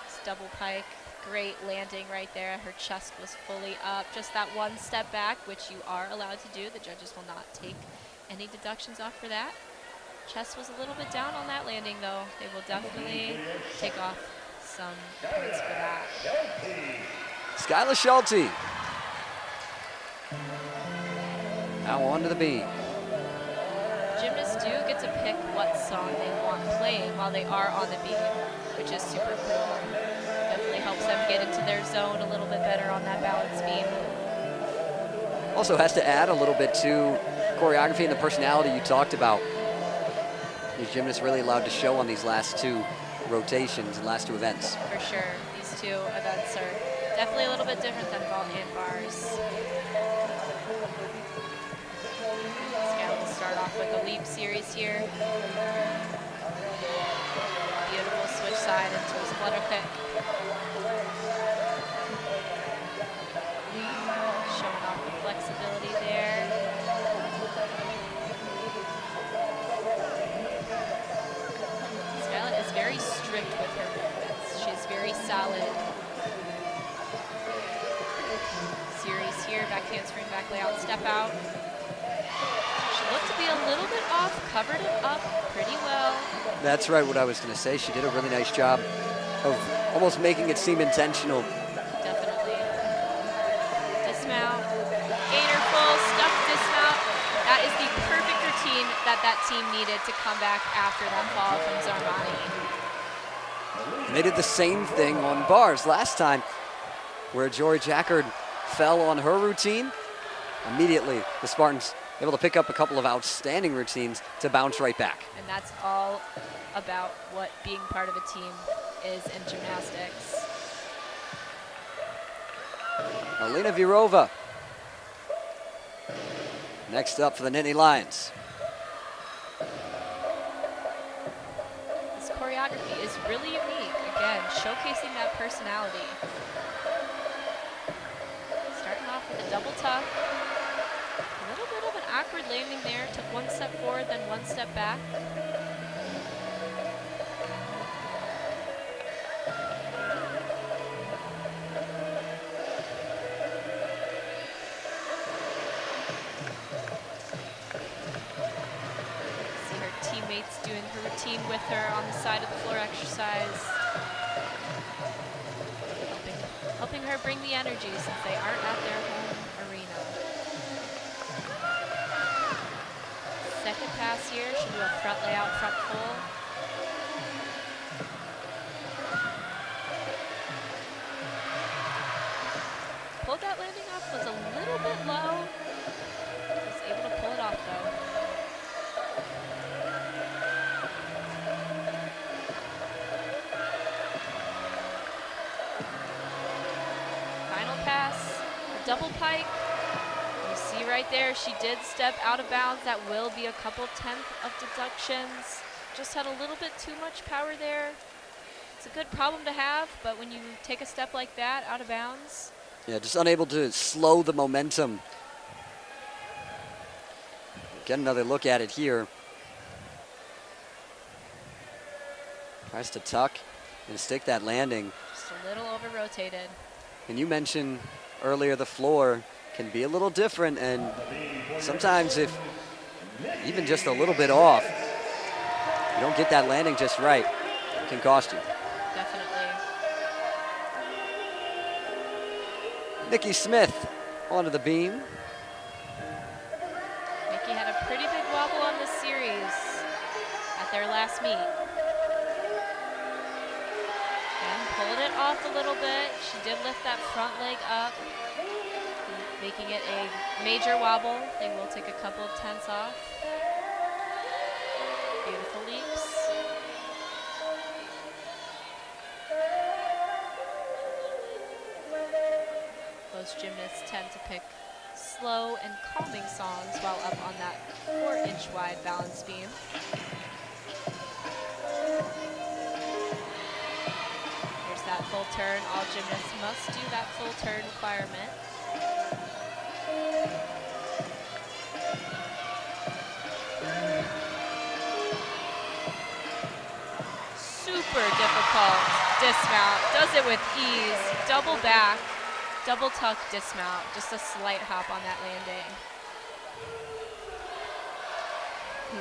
This double pike, great landing right there. Her chest was fully up. Just that one step back, which you are allowed to do. The judges will not take any deductions off for that. Chest was a little bit down on that landing, though. They will definitely take off some points for that. Skylar Schulte. Now on to the beam. Gymnasts do get to pick what song they want playing while they are on the beam, which is super cool. Definitely helps them get into their zone a little bit better on that balance beam. Also has to add a little bit to choreography and the personality you talked about. These gymnasts really allowed to show on these last two rotations and last two events. For sure, these two events are definitely a little bit different than vault and bars. Skylar will start off with a leap series here. Beautiful switch side into a flutter kick. Showing off the flexibility there. Skylar is very strict with her movements. She's very solid. Series here, back handspring, back layout, step out. She looked to be a little bit off, covered it up pretty well. That's right, what I was going to say. She did a really nice job of almost making it seem intentional. Definitely. Dismount, gainer full, stuck dismount. That is the perfect routine that team needed to come back after that fall from Zarmani. And they did the same thing on bars last time, where Jory Jackard fell on her routine. Immediately, the Spartans able to pick up a couple of outstanding routines to bounce right back. And that's all about what being part of a team is in gymnastics. Alina Virova. Next up for the Nittany Lions. This choreography is really unique. Again, showcasing that personality. Starting off with a double tuck. A little bit of an awkward landing there. Took one step forward, then one step back. See her teammates doing her routine with her on the side of the floor exercise. Helping her bring the energy since they aren't at their home arena. Second pass here, she'll do a front layout, front full. Pulled that landing off, was a little bit low. Was able to pull it off though. Final pass, a double pike. You see right there, she did step out of bounds. That will be a couple tenth of deductions. Just had a little bit too much power there. It's a good problem to have, but when you take a step like that out of bounds. Yeah, just unable to slow the momentum. Get another look at it here. Tries to tuck and stick that landing. Just a little over-rotated. And you mentioned earlier the floor can be a little different, and sometimes if even just a little bit off, you don't get that landing just right, it can cost you. Definitely. Nikki Smith onto the beam. Nikki had a pretty big wobble on this series at their last meet. And pulled it off a little bit. She did lift that front leg up, making it a major wobble. They will take a couple of tenths off. Beautiful leaps. Most gymnasts tend to pick slow and calming songs while up on that 4-inch wide balance beam. Here's that full turn. All gymnasts must do that full turn requirement. Super difficult dismount. Does it with ease. Double back. Double tuck dismount, just a slight hop on that landing.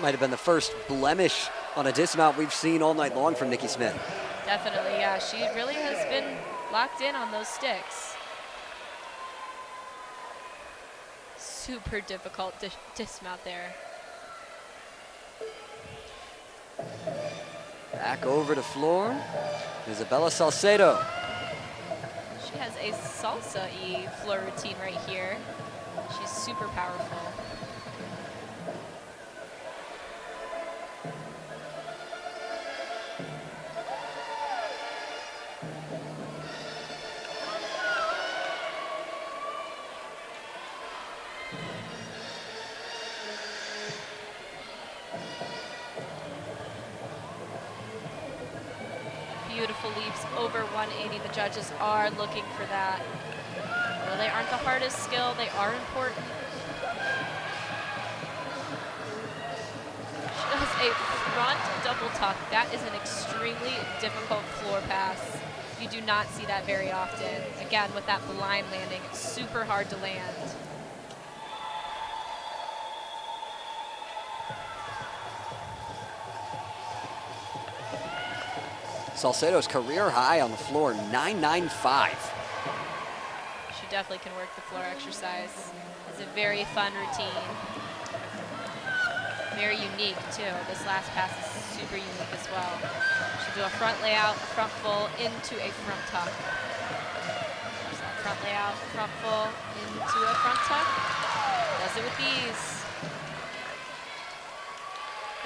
Might have been the first blemish on a dismount we've seen all night long from Nikki Smith. Definitely, yeah. She really has been locked in on those sticks. Super difficult dismount there. Back over to floor, Isabella Salcedo. She has a salsa-y floor routine right here. She's super powerful. Beautiful leaps over 180. The judges are looking for that. Though they aren't the hardest skill, they are important. She does a front double tuck. That is an extremely difficult floor pass. You do not see that very often. Again, with that blind landing, it's super hard to land. Salcedo's career high on the floor, 995. She definitely can work the floor exercise. It's a very fun routine. Very unique too. This last pass is super unique as well. She'll do a front layout, a front full, into a front tuck. There's that front layout, front full, into a front tuck. Does it with ease.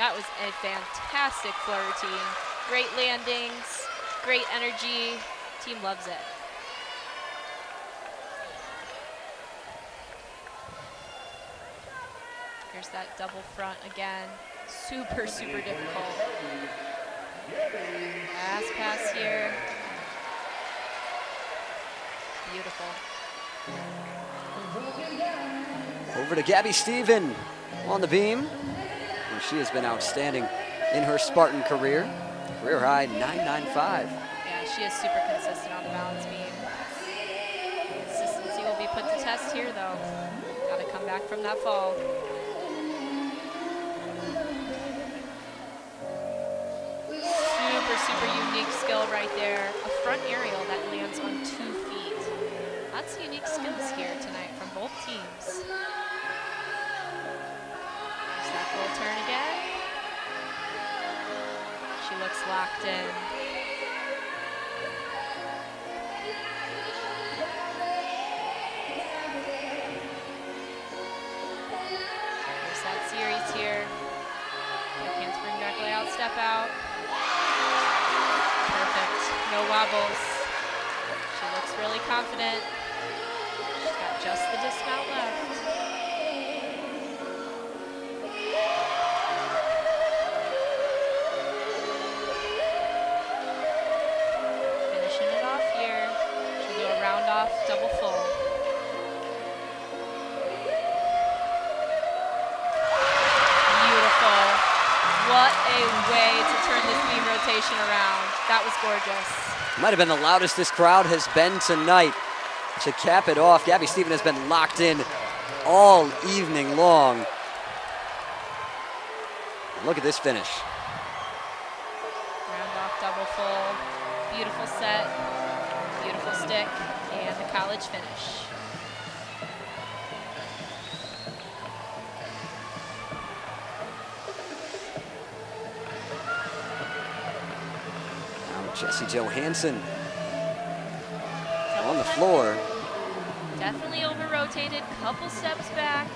That was a fantastic floor routine. Great landings, great energy. Team loves it. Here's that double front again. Super, super difficult. Last pass here. Beautiful. Over to Gabby Stephen on the beam, where she has been outstanding in her Spartan career. Career high, 995. Yeah, she is super consistent on the balance beam. Consistency will be put to test here, though. Got to come back from that fall. Super, super unique skill right there. A front aerial that lands on 2 feet. Lots of unique skills here tonight from both teams. There's that full turn again. She looks locked in. There's that series here. Backhand spring back layout, step out. Perfect. No wobbles. She looks really confident. She's got just the dismount left. Double full. Beautiful. What a way to turn this beam rotation around. That was gorgeous. Might have been the loudest this crowd has been tonight. to cap it off. Gabby Stephen has been locked in all evening long. Look at this finish. Round off double full. Beautiful set, beautiful stick, and the college finish. Now Jessie Johansson on the floor. Definitely over-rotated, couple steps back.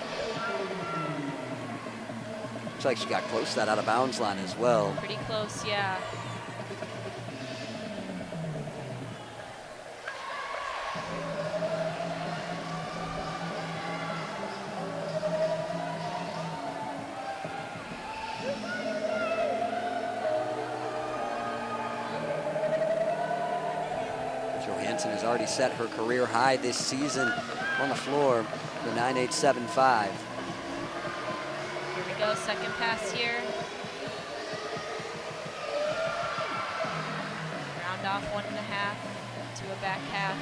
Looks like she got close to that out of bounds line as well. Pretty close, yeah. Johansson has already set her career high this season on the floor, the 9.875. Here we go, second pass here. Round off 1.5 to a back half.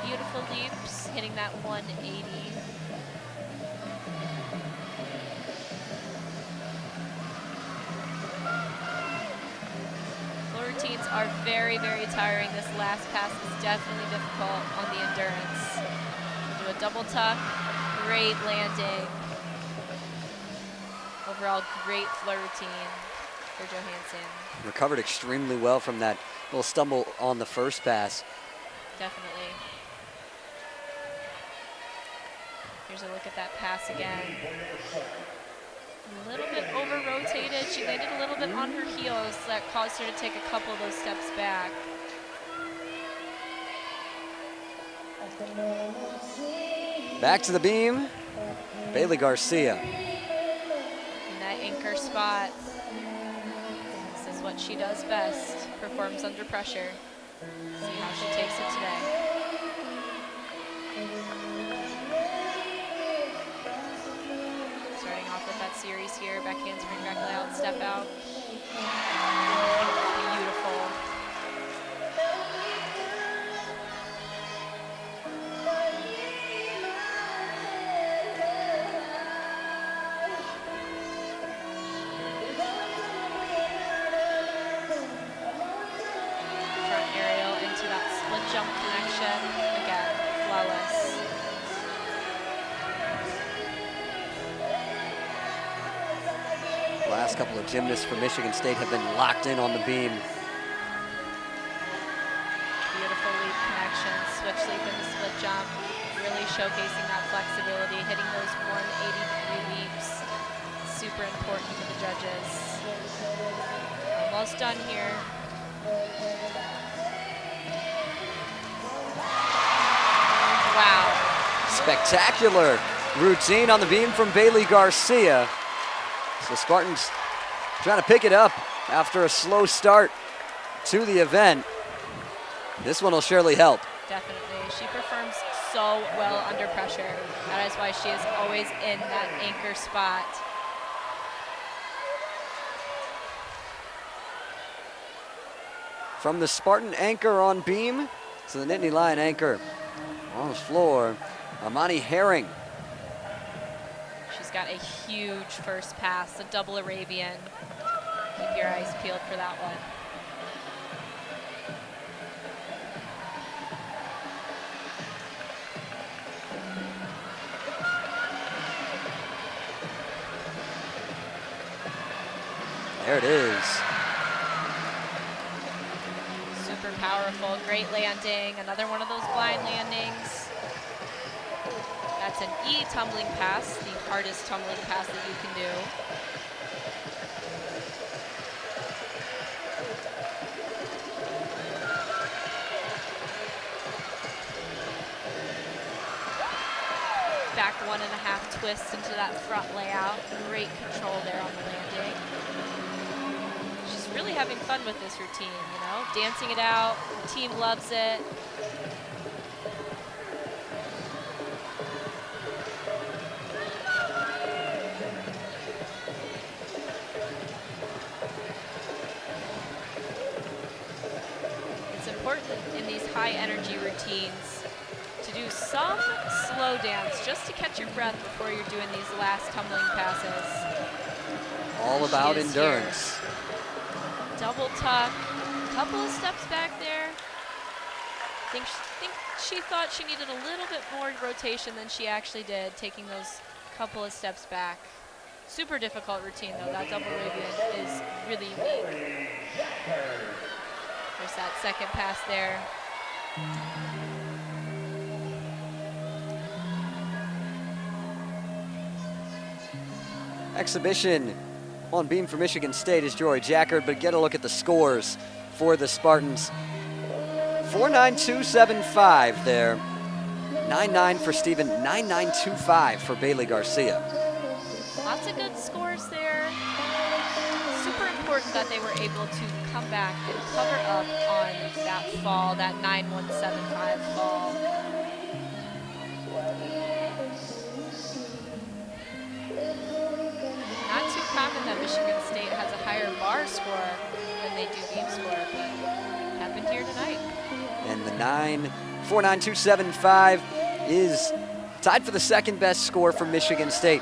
Beautiful leaps, hitting that 180. Floor routines are very, very tiring. This last pass is definitely difficult on the endurance. Do a double tuck, great landing. Overall, great floor routine for Johansson. Recovered extremely well from that little stumble on the first pass. Definitely. Here's a look at that pass again. A little bit over-rotated. She landed a little bit on her heels. That caused her to take a couple of those steps back. Back to the beam, Bailey Garcia. In that anchor spot. This is what she does best. Performs under pressure. See how she takes it today. Starting off with that series here. Backhand spring back layout, step out. Beautiful. Front aerial into that split jump connection. Again, flawless. Last couple of gymnasts for Michigan State have been locked in on the beam. Beautiful leap connection, switch leap into split jump, really showcasing that flexibility, hitting those 180-degree leaps. Super important for the judges. Almost done here. Wow. Spectacular routine on the beam from Bailey Garcia. So Spartans trying to pick it up after a slow start to the event. This one will surely help. Definitely. She performs so well under pressure. That is why she is always in that anchor spot. From the Spartan anchor on beam to the Nittany Lion anchor on the floor, Amani Herring. She's got a huge first pass, a double Arabian. Keep your eyes peeled for that one. There it is. Super powerful, great landing. Another one of those blind landings. That's an E tumbling pass, the hardest tumbling pass that you can do. Back 1.5 twists into that front layout. Great control there on the landing. She's really having fun with this routine, you know, dancing it out. The team loves it. important in these high energy routines to do some slow dance just to catch your breath before you're doing these last tumbling passes. All about endurance. Here. Double tuck, couple of steps back there. Think she thought she needed a little bit more rotation than she actually did, taking those couple of steps back. Super difficult routine though, that double Arabian is really unique. There's that second pass there. Exhibition on beam for Michigan State is Jory Jackard, but get a look at the scores for the Spartans. 4.9275 there. 9.9 for Steven, 9.925 for Bailey Garcia. Lots of good scores there. Super important that they were able to come back and cover up on that fall, that 9.175 fall. Not too common that Michigan State has a higher bar score than they do beam score, but happened here tonight. And the 4.9275 is tied for the second best score for Michigan State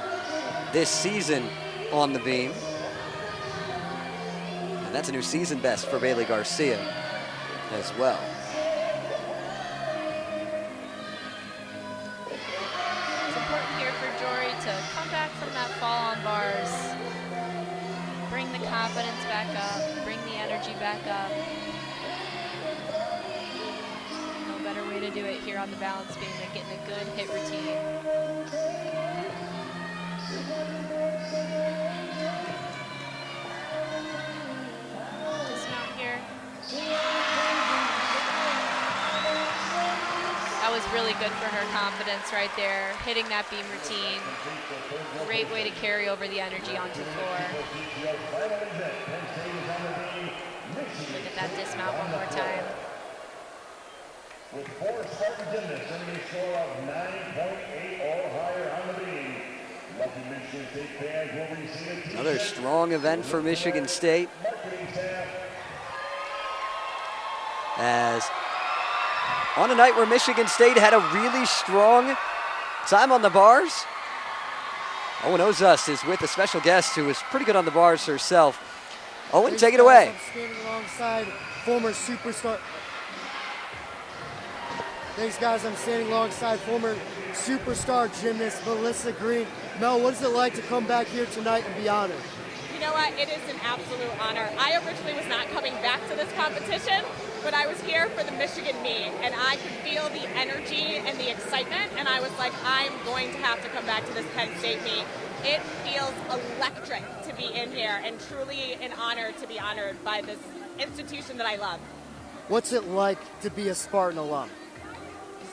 this season on the beam. And that's a new season best for Bailey Garcia as well. It's important here for Jory to come back from that fall on bars, bring the confidence back up, bring the energy back up. No better way to do it here on the balance beam than getting a good hit routine. Dismount here. That was really good for her confidence right there, hitting that beam routine. Great way to carry over the energy onto the floor. Look at that dismount one more time. With 4 Spartan gymnasts earning a score of 9.8 or higher on the beam, lucky Michigan State fans will receive a t-shirt. Another strong event for Michigan State. As on a night where Michigan State had a really strong time on the bars, Owen Ozust is with a special guest who is pretty good on the bars herself. Owen, take it away. I'm standing alongside former superstar. Thanks, guys. I'm standing alongside former superstar gymnast Melissa Green. Mel, what is it like to come back here tonight and be honored? You know what? It is an absolute honor. I originally was not coming back to this competition, but I was here for the Michigan meet, and I could feel the energy and the excitement, and I was like, I'm going to have to come back to this Penn State meet. It feels electric to be in here, and truly an honor to be honored by this institution that I love. What's it like to be a Spartan alum?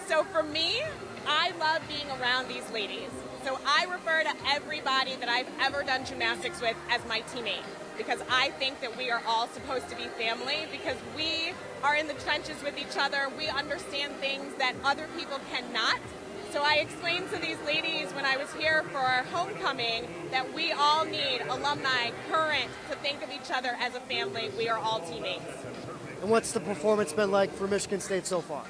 So for me, I love being around these ladies. So I refer to everybody that I've ever done gymnastics with as my teammate, because I think that we are all supposed to be family, because we are in the trenches with each other. We understand things that other people cannot. So I explained to these ladies when I was here for our homecoming that we all need alumni, current, to think of each other as a family. We are all teammates. And what's the performance been like for Michigan State so far?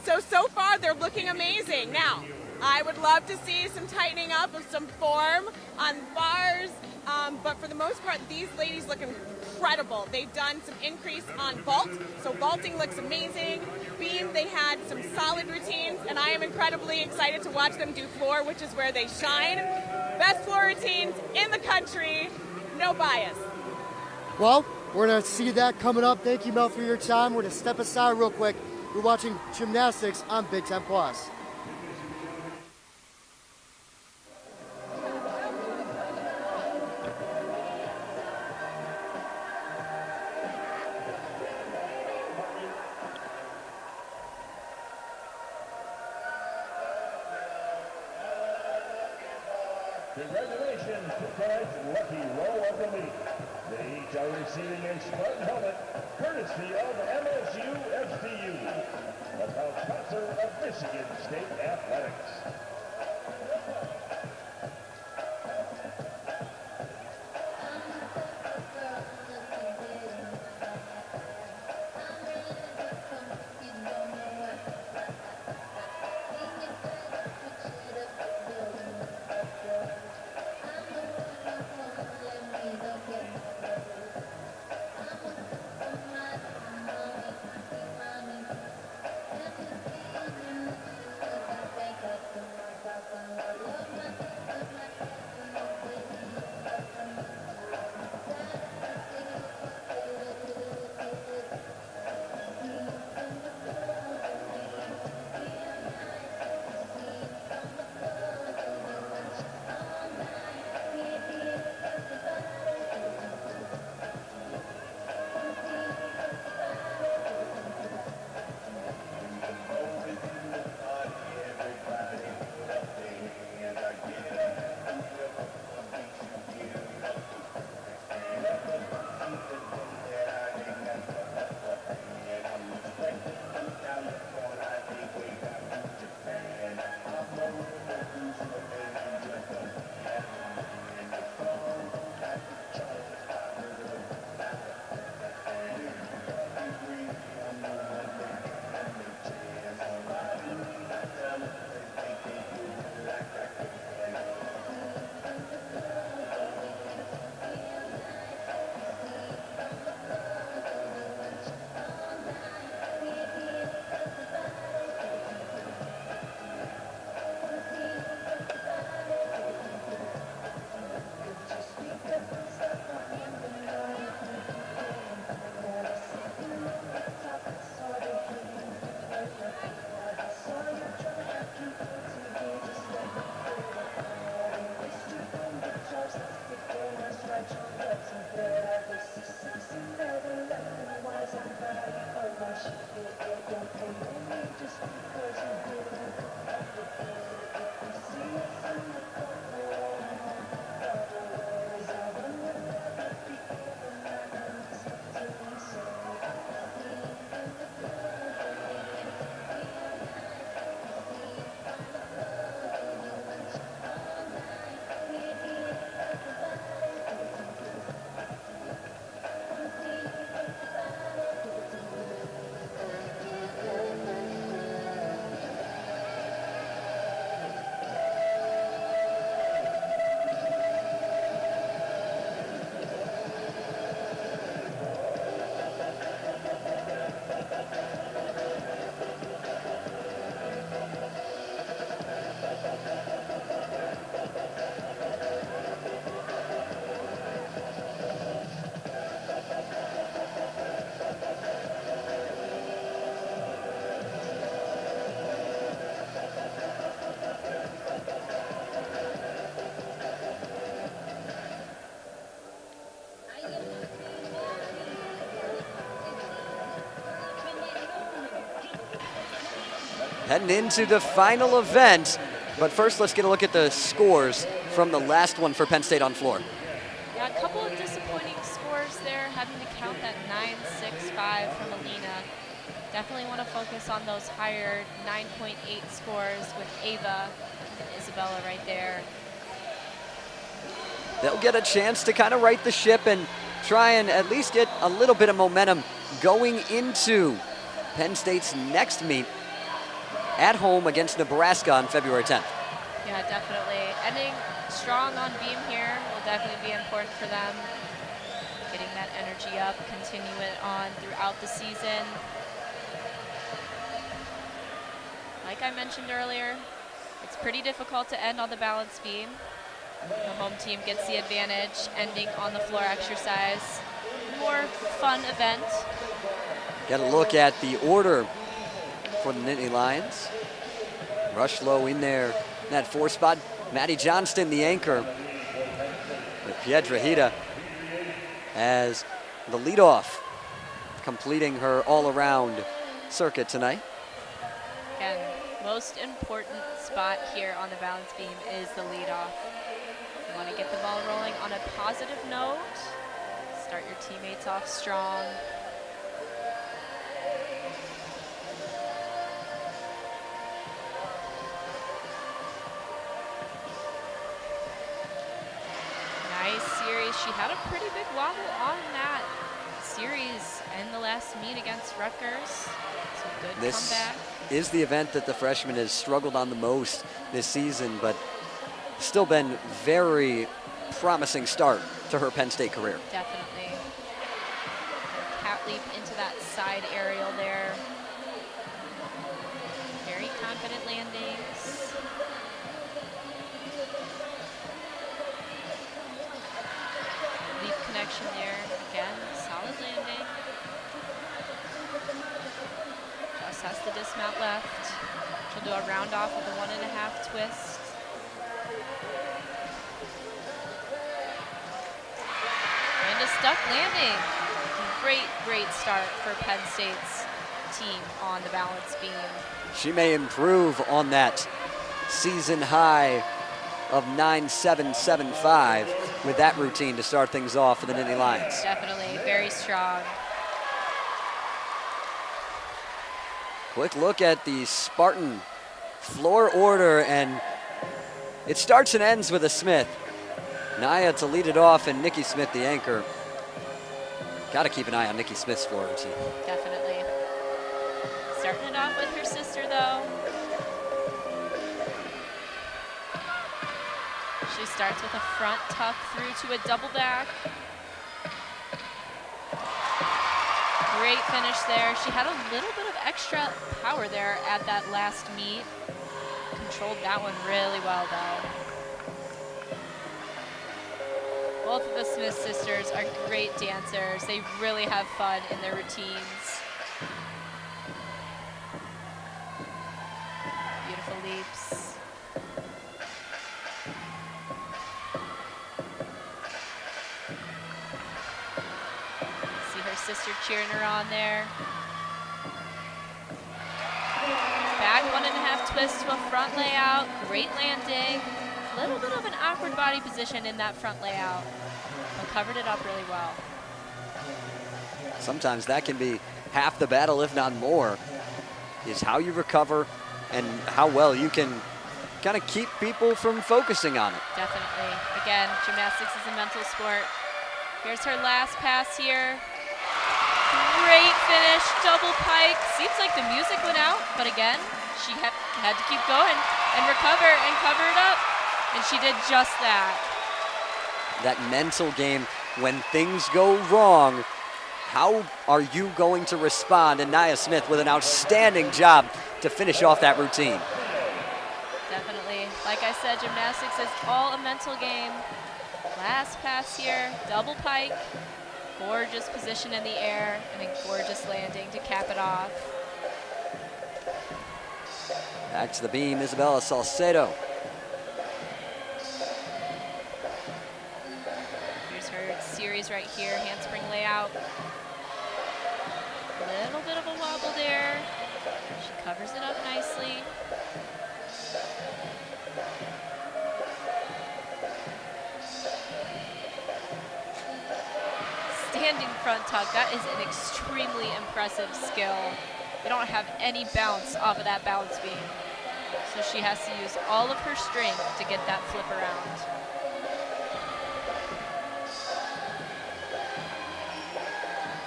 So far they're looking amazing. Now, I would love to see some tightening up of some form on bars, but for the most part, these ladies look incredible. They've done some increase on vault, so vaulting looks amazing. Beam, they had some solid routines, and I am incredibly excited to watch them do floor, which is where they shine. Best floor routines in the country, no bias. Well, we're going to see that coming up. Thank you, Mel, for your time. We're going to step aside real quick. You're watching gymnastics on Big Ten Plus. Congratulations to tonight's lucky roll of the week. They each are receiving a Spartan helmet, courtesy of MSU FCU, the proud sponsor of Michigan State Athletics. Heading into the final event, but first let's get a look at the scores from the last one for Penn State on floor. Yeah, a couple of disappointing scores there, having to count that 9.65 from Alina. Definitely want to focus on those higher 9.8 scores with Ava and Isabella right there. They'll get a chance to kind of right the ship and try and at least get a little bit of momentum going into Penn State's next meet at home against Nebraska on February 10th. Yeah, definitely. Ending strong on beam here will definitely be important for them. Getting that energy up, continue it on throughout the season. Like I mentioned earlier, it's pretty difficult to end on the balance beam. The home team gets the advantage, ending on the floor exercise. More fun event. Got a look at the order for the Nittany Lions. Rush low in there in that 4 spot. Maddie Johnston, the anchor, with Piedra Hita as the leadoff, completing her all-around circuit tonight. Again, most important spot here on the balance beam is the leadoff. You want to get the ball rolling on a positive note. Start your teammates off strong. Nice series. She had a pretty big wobble on that series in the last meet against Rutgers. So good This comeback. is the event that the freshman has struggled on the most this season, but still been very promising start to her Penn State career. Definitely. Cat leap into that side aerial there. Very confident landings. Leap connection there. Again, solid landing. Just has to dismount left. She'll do a round off with a 1.5 twist. And a stuck landing. Great start for Penn State's team on the balance beam. She may improve on that season high of 9.775 with that routine to start things off for the Nittany Lions. Definitely, very strong. Quick look at the Spartan floor order, and it starts and ends with a Smith. Naya to lead it off, and Nikki Smith, the anchor. Got to keep an eye on Nikki Smith's floor routine. Definitely. Starting it off with her sister, though. She starts with a front tuck through to a double back. Great finish there. She had a little bit of extra power there at that last meet. Controlled that one really well, though. Both of the Smith sisters are great dancers. They really have fun in their routines. Beautiful leaps. See her sister cheering her on there. twist to a front layout. Great landing. A little bit of an awkward body position in that front layout, but covered it up really well. Sometimes that can be half the battle, if not more, is how you recover and how well you can kind of keep people from focusing on it. Definitely. Again, gymnastics is a mental sport. Here's her last pass here. Great finish, double pike. Seems like the music went out, but again, she had to keep going and recover and cover it up. And she did just that. That mental game, when things go wrong, how are you going to respond? And Nia Smith with an outstanding job to finish off that routine. Definitely. Like I said, gymnastics is all a mental game. Last pass here, double pike. Gorgeous position in the air and a gorgeous landing to cap it off. Back to the beam, Isabella Salcedo. Here's her series right here, handspring layout. A little bit of a wobble there. She covers it up nicely. Standing front tuck, that is an extremely impressive skill. You don't have any bounce off of that balance beam. So she has to use all of her strength to get that flip around.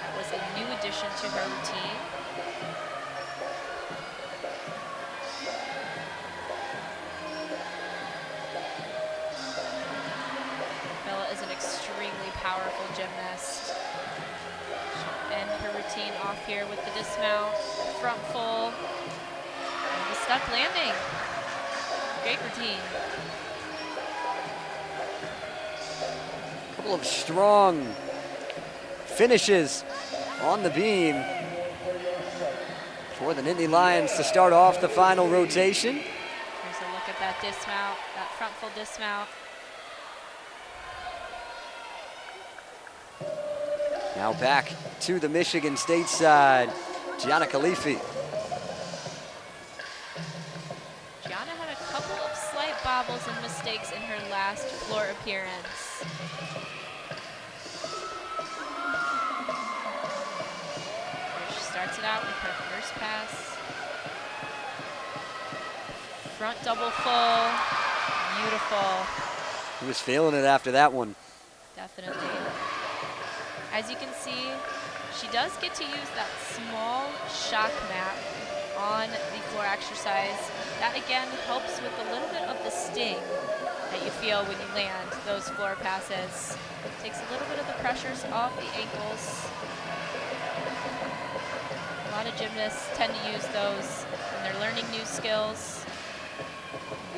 That was a new addition to her routine. Bella is an extremely powerful gymnast. She'll end her routine off here with the dismount, front full, and the stuck landing. Great routine. Couple of strong finishes on the beam for the Nittany Lions to start off the final rotation. Here's a look at that dismount, that front full dismount. Now back to the Michigan State side, Gianna Khalifi. Gianna had a couple of slight bobbles and mistakes in her last floor appearance. Here she starts it out with her first pass. Front double full, beautiful. He was feeling it after that one. Definitely. As you can see, she does get to use that small shock mat on the floor exercise. That again helps with a little bit of the sting that you feel when you land those floor passes. Takes a little bit of the pressures off the ankles. A lot of gymnasts tend to use those when they're learning new skills.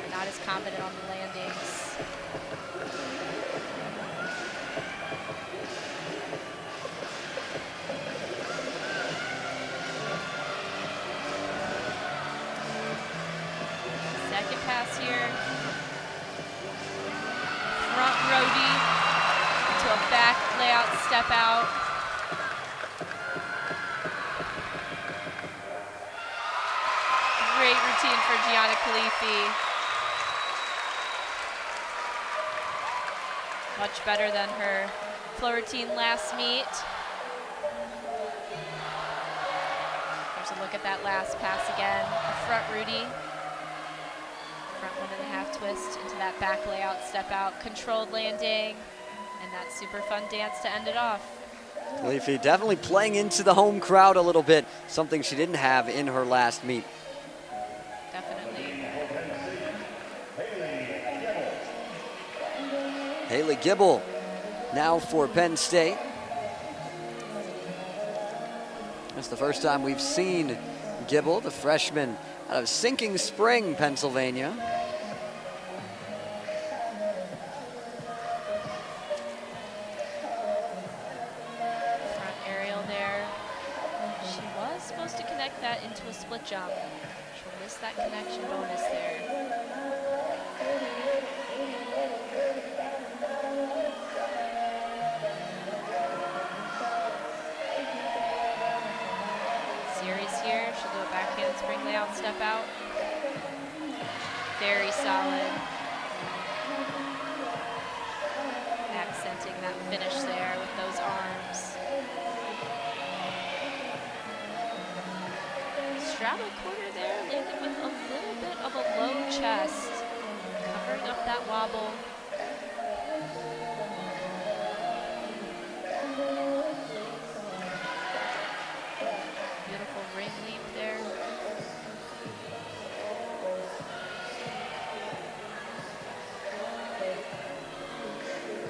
They're not as confident on the landings. Second pass here. Front roadie to a back layout step out. Great routine for Gianna Khalifi. Much better than her floor routine last meet. Here's a look at that last pass again. A front roadie. Front 1.5 twist into that back layout step out, controlled landing, and that super fun dance to end it off. Khalifi definitely playing into the home crowd a little bit, something she didn't have in her last meet. Definitely. Haley Gibble now for Penn State. That's the first time we've seen Gibble, the freshman out of Sinking Spring, Pennsylvania. Front aerial there. She was supposed to connect that into a split jump. She'll miss that connection bonus there. Series here, she'll do a back handspring layout step out. Very solid. Accenting that finish there with those arms. Straddle quarter there, landed with a little bit of a low chest, covering up that wobble. Beautiful ring leap there.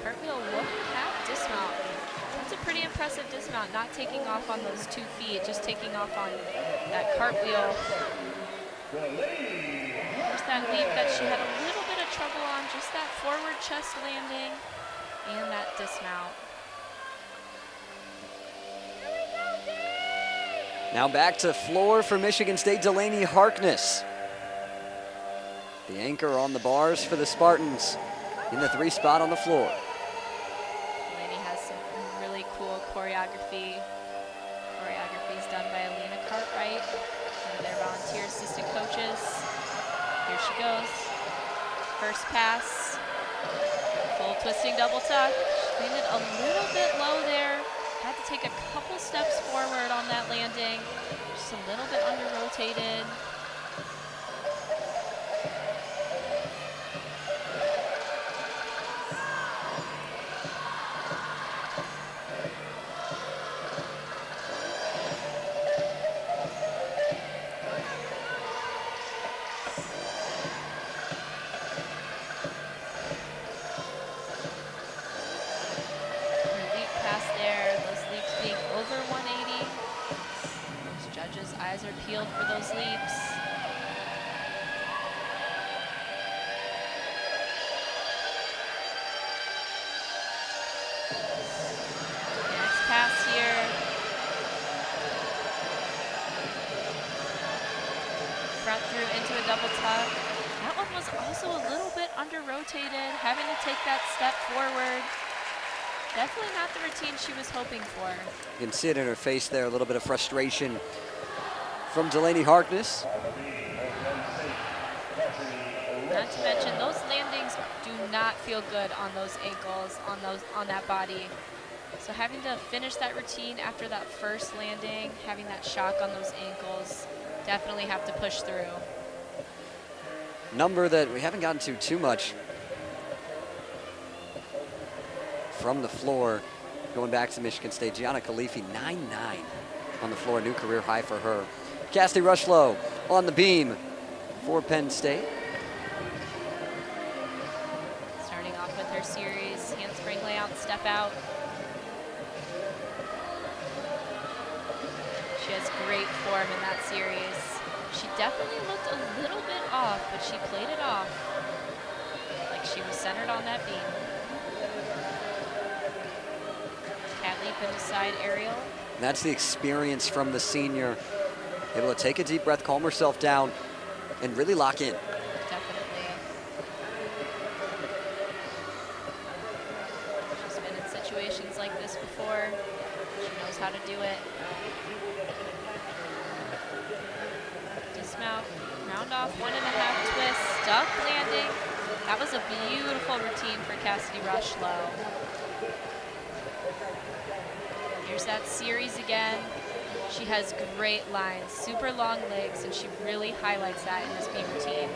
Cartwheel look half dismount. That's a pretty impressive dismount, not taking off on those 2 feet, just taking off on that cartwheel. There's that leap that she had a little bit of trouble on, just that forward chest landing and that dismount. Now back to floor for Michigan State, Delaney Harkness. The anchor on the bars for the Spartans in the 3 spot on the floor. Delaney has some really cool choreography. Choreography is done by Alina Cartwright, one of their volunteer assistant coaches. Here she goes. First pass. Full twisting double tuck. She landed a little bit low there. Had to take a couple steps forward on that landing. Just a little bit under-rotated. Eyes are peeled for those leaps. Next pass here. Front through into a double tuck. That one was also a little bit under-rotated, having to take that step forward. Definitely not the routine she was hoping for. You can see it in her face there, a little bit of frustration from Delaney Harkness. Not to mention, those landings do not feel good on those ankles, on that body. So having to finish that routine after that first landing, having that shock on those ankles, definitely have to push through. Number that we haven't gotten to too much from the floor, going back to Michigan State. Gianna Khalifi, 9'9" on the floor, new career high for her. Cassidy Rushlow on the beam for Penn State. Starting off with her series, handspring layout, step out. She has great form in that series. She definitely looked a little bit off, but she played it off like she was centered on that beam. Cat leap into side aerial. And that's the experience from the senior. Able to take a deep breath, calm herself down, and really lock in. Definitely. She's been in situations like this before. She knows how to do it. Dismount, round off, 1.5 twist, duck landing. That was a beautiful routine for Cassidy Rushlow. Here's that series again. She has great lines, super long legs, and she really highlights that in this beam routine.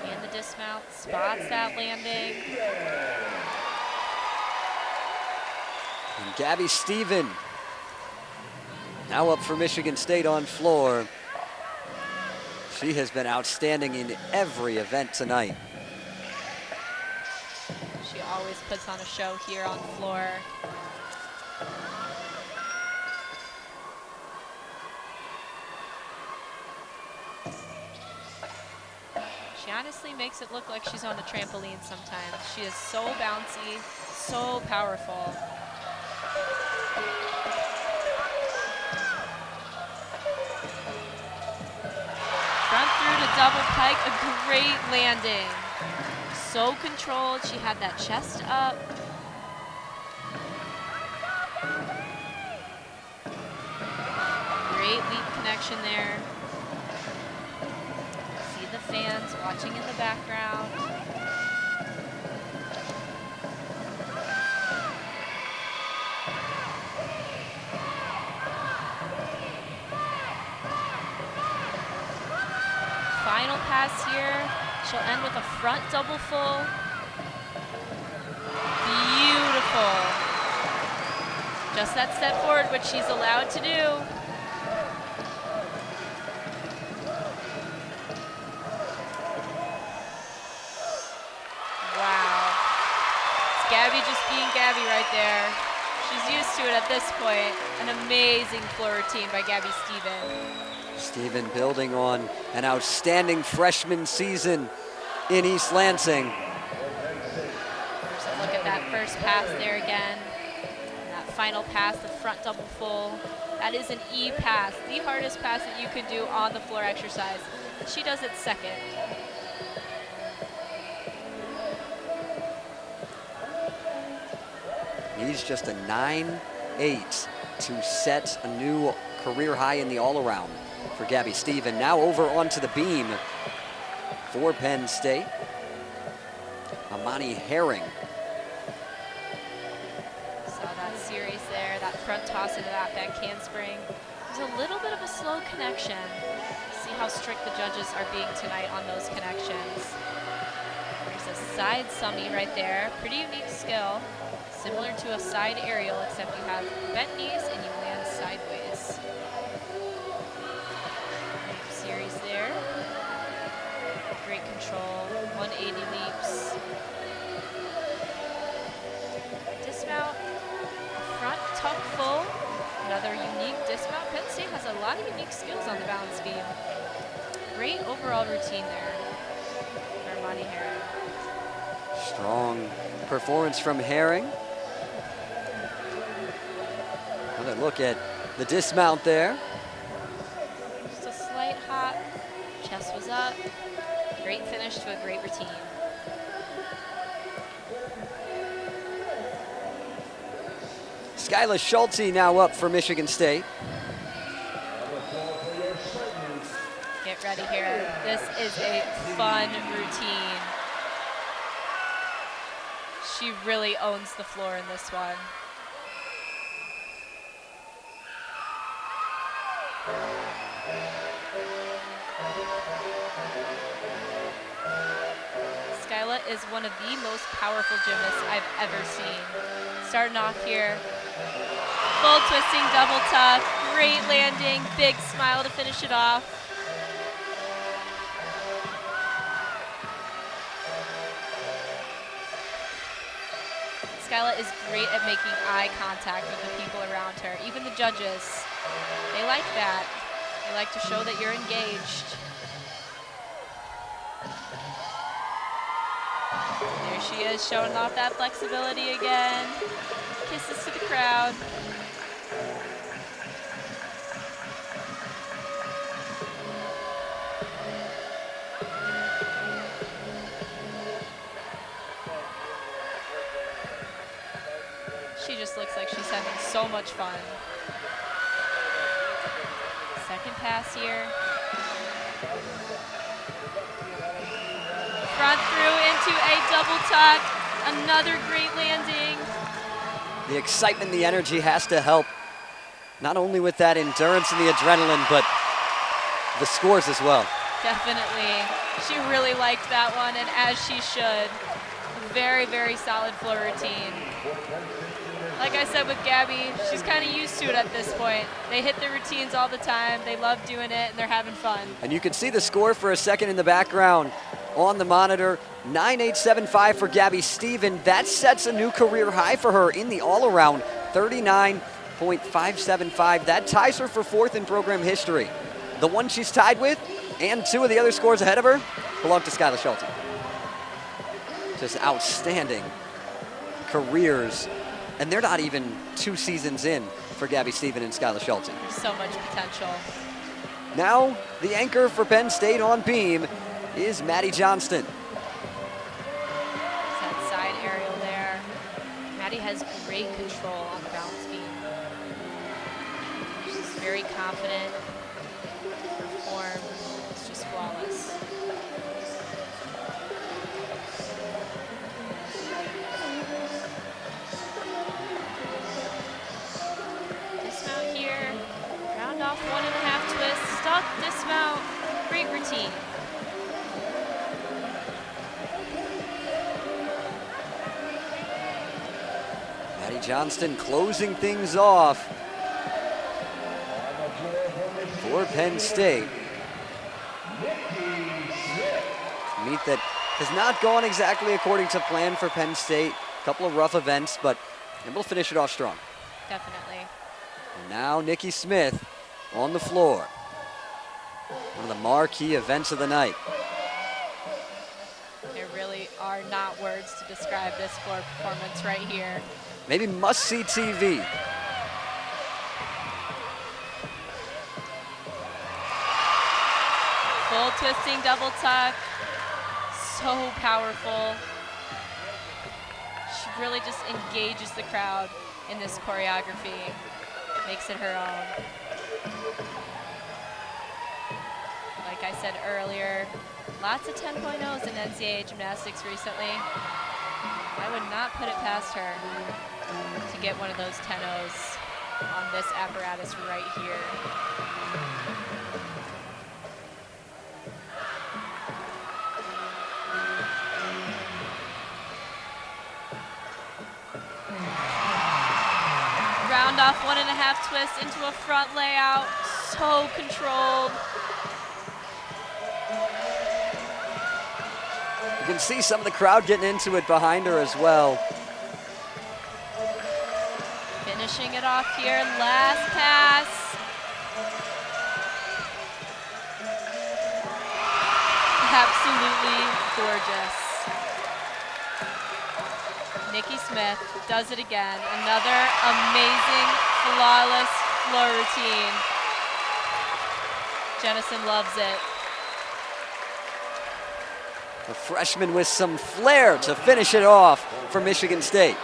And the dismount, spots that landing. And Gabby Stephen now up for Michigan State on floor. She has been outstanding in every event tonight. She always puts on a show here on the floor. She honestly makes it look like she's on the trampoline sometimes. She is so bouncy, so powerful. Front through to double pike, a great landing. So controlled, she had that chest up. Great leap connection there. See the fans watching in the background. Final pass here. She'll end with a front double full. Beautiful. Just that step forward, which she's allowed to do. Wow. It's Gabby just being Gabby right there. She's used to it at this point. An amazing floor routine by Gabby Stephen. Stephen building on an outstanding freshman season in East Lansing. There's a look at that first pass there again. And that final pass, the front double full. That is an E pass, the hardest pass that you could do on the floor exercise. She does it second. Needs just a 9.8 to set a new career high in the all-around for Gabby Stephen. Now over onto the beam for Penn State. Amani Herring. Saw that series there, that front toss into that back handspring. There's a little bit of a slow connection. See how strict the judges are being tonight on those connections. There's a side summy right there, pretty unique skill. Similar to a side aerial, except you have bent knees and you land sideways. Series there. Great control, 180 leaps. Dismount, front tuck full. Another unique dismount. Penn State has a lot of unique skills on the balance beam. Great overall routine there for Amani Herring. Strong performance from Herring. Another look at the dismount there. Just a slight hop, chest was up. Great finish to a great routine. Skyla Schulte now up for Michigan State. Get ready here. This is a fun routine. She really owns the floor in this one. Skyla is one of the most powerful gymnasts I've ever seen. Starting off here, full twisting double tuck, great landing, big smile to finish it off. Skyla is great at making eye contact with the people around her, even the judges. They like that. They like to show that you're engaged. There she is, showing off that flexibility again. Kisses to the crowd. She just looks like she's having so much fun. Second pass here. Front through into a double tuck. Another great landing. The excitement, the energy has to help, not only with that endurance and the adrenaline, but the scores as well. Definitely. She really liked that one, and as she should. Very, very solid floor routine. Like I said with Gabby, she's kind of used to it at this point. They hit the routines all the time. They love doing it, and they're having fun. And you can see the score for a second in the background on the monitor. 9.875 for Gabby Stephen. That sets a new career high for her in the all-around, 39.575. That ties her for fourth in program history. The one she's tied with, and two of the other scores ahead of her, belong to Skyla Schulte. Just outstanding careers. And they're not even 2 seasons in for Gabby Stephen and Skyla Schulte. So much potential. Now, the anchor for Penn State on beam is Maddie Johnston. That side aerial there. Maddie has great control on the balance beam. She's very confident. Her form is just flawless. 15. Maddie Johnston closing things off for Penn State. Meet that has not gone exactly according to plan for Penn State. A couple of rough events, but able to finish it off strong. Definitely. And now Nikki Smith on the floor. One of the marquee events of the night. There really are not words to describe this floor performance right here. Maybe must-see TV. Full twisting double tuck. So powerful. She really just engages the crowd in this choreography. Makes it her own. Like I said earlier, lots of 10.0s in NCAA gymnastics recently. I would not put it past her to get one of those 10.0s on this apparatus right here. Round off 1.5 twist into a front layout, so controlled. You can see some of the crowd getting into it behind her as well. Finishing it off here, last pass. Absolutely gorgeous. Nikki Smith does it again. Another amazing, flawless floor routine. Jennison loves it. A freshman with some flair to finish it off for Michigan State.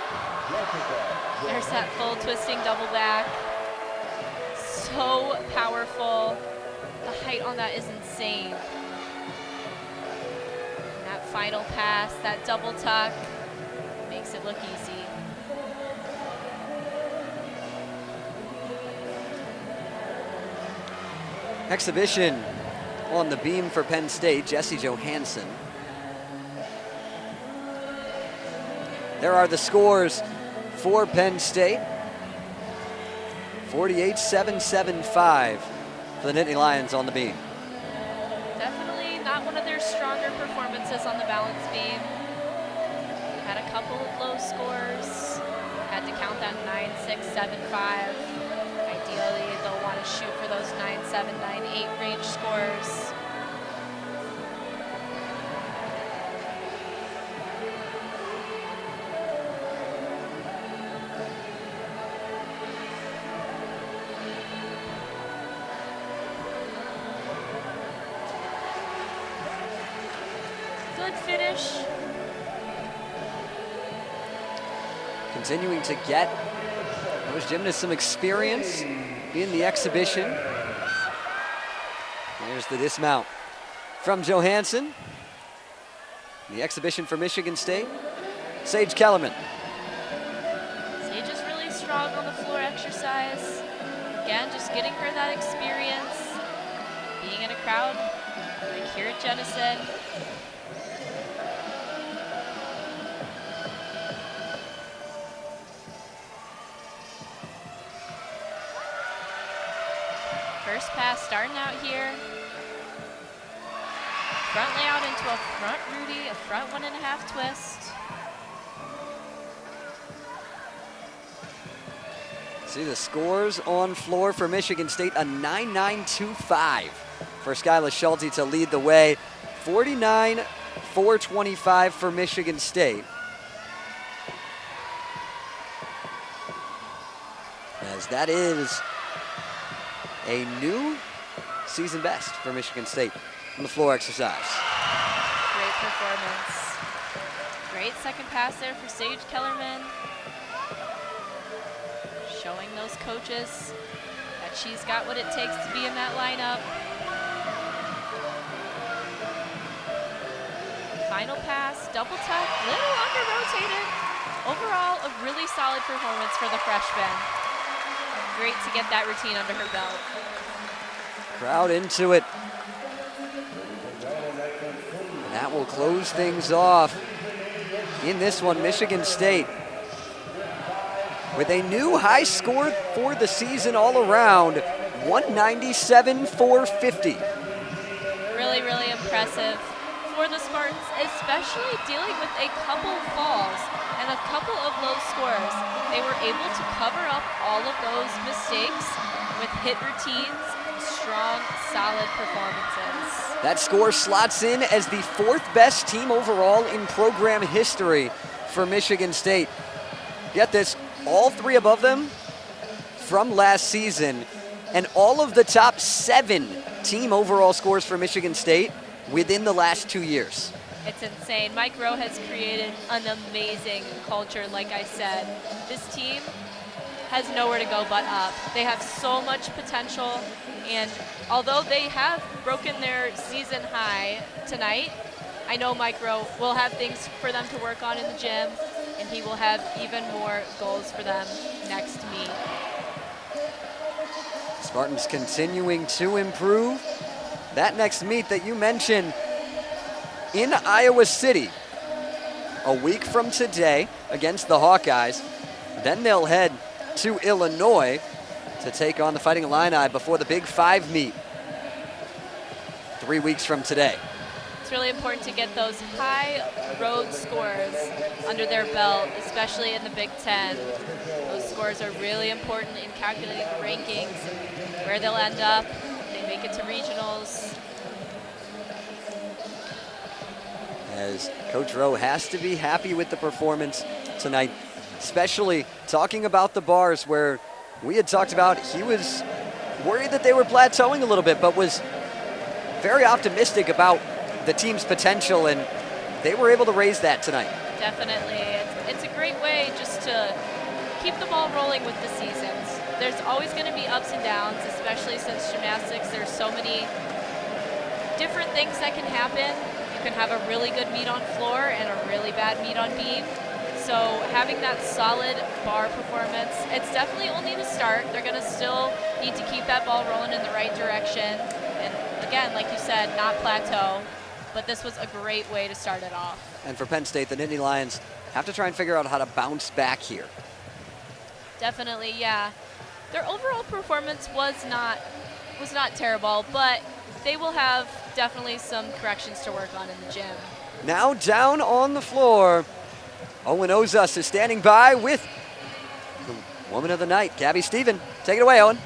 There's that full twisting double back. So powerful. The height on that is insane. And that final pass, that double tuck, makes it look easy. Exhibition on the beam for Penn State, Jessie Johansson. There are the scores for Penn State. 48-7-7-5 for the Nittany Lions on the beam. Definitely not one of their stronger performances on the balance beam. Had a couple of low scores. Had to count that 9-6-7-5. Ideally, they'll want to shoot for those 9-7, 9-8 range scores. Good finish. Continuing to get those gymnasts some experience in the exhibition. There's the dismount from Johansson. The exhibition for Michigan State, Sage Kellerman. Sage is really strong on the floor exercise. Again, just getting her that experience. Being in a crowd like here at Jennison. First pass starting out here. Front layout into a front Rudy, a front 1.5 twist. See the scores on floor for Michigan State, a 9-9-2-5 for Skylar Schulte to lead the way. 49-425 for Michigan State. As that is a new season best for Michigan State on the floor exercise. Great performance. Great second pass there for Sage Kellerman. Showing those coaches that she's got what it takes to be in that lineup. Final pass, double tuck, little under rotated. Overall, a really solid performance for the freshman. Great to get that routine under her belt. Crowd into it. that will close things off in this one. Michigan State with a new high score for the season all around, 197-450. Really, really impressive for the Spartans, especially dealing with a couple falls and a couple of low scores. They were able to cover up all of those mistakes with hit routines, strong, solid performances. That score slots in as the 4th best team overall in program history for Michigan State. Get this, all 3 above them from last season, and all of the top 7 team overall scores for Michigan State within the last 2 years. It's insane. Mike Rowe has created an amazing culture, like I said. This team has nowhere to go but up. They have so much potential, and although they have broken their season high tonight, I know Mike Rowe will have things for them to work on in the gym, and he will have even more goals for them next meet. Spartans continuing to improve. That next meet that you mentioned in Iowa City, a week from today against the Hawkeyes. Then they'll head to Illinois to take on the Fighting Illini before the Big 5 meet 3 weeks from today. It's really important to get those high road scores under their belt, especially in the Big Ten. Those scores are really important in calculating the rankings, where they'll end up. They make it to regionals. As Coach Rowe has to be happy with the performance tonight, especially talking about the bars, where we had talked about he was worried that they were plateauing a little bit, but was very optimistic about the team's potential, and they were able to raise that tonight. Definitely. It's a great way just to keep the ball rolling with the seasons. There's always going to be ups and downs, especially since gymnastics, there's so many different things that can happen. You can have a really good meet on floor and a really bad meet on beam. So having that solid bar performance, it's definitely only the start. They're going to still need to keep that ball rolling in the right direction. And again, like you said, not plateau. But this was a great way to start it off. And for Penn State, the Nittany Lions have to try and figure out how to bounce back here. Definitely, yeah. Their overall performance was not terrible, but they will have definitely some corrections to work on in the gym. Now down on the floor, Owen Ozas is standing by with the woman of the night, Gabby Stephen. Take it away, Owen.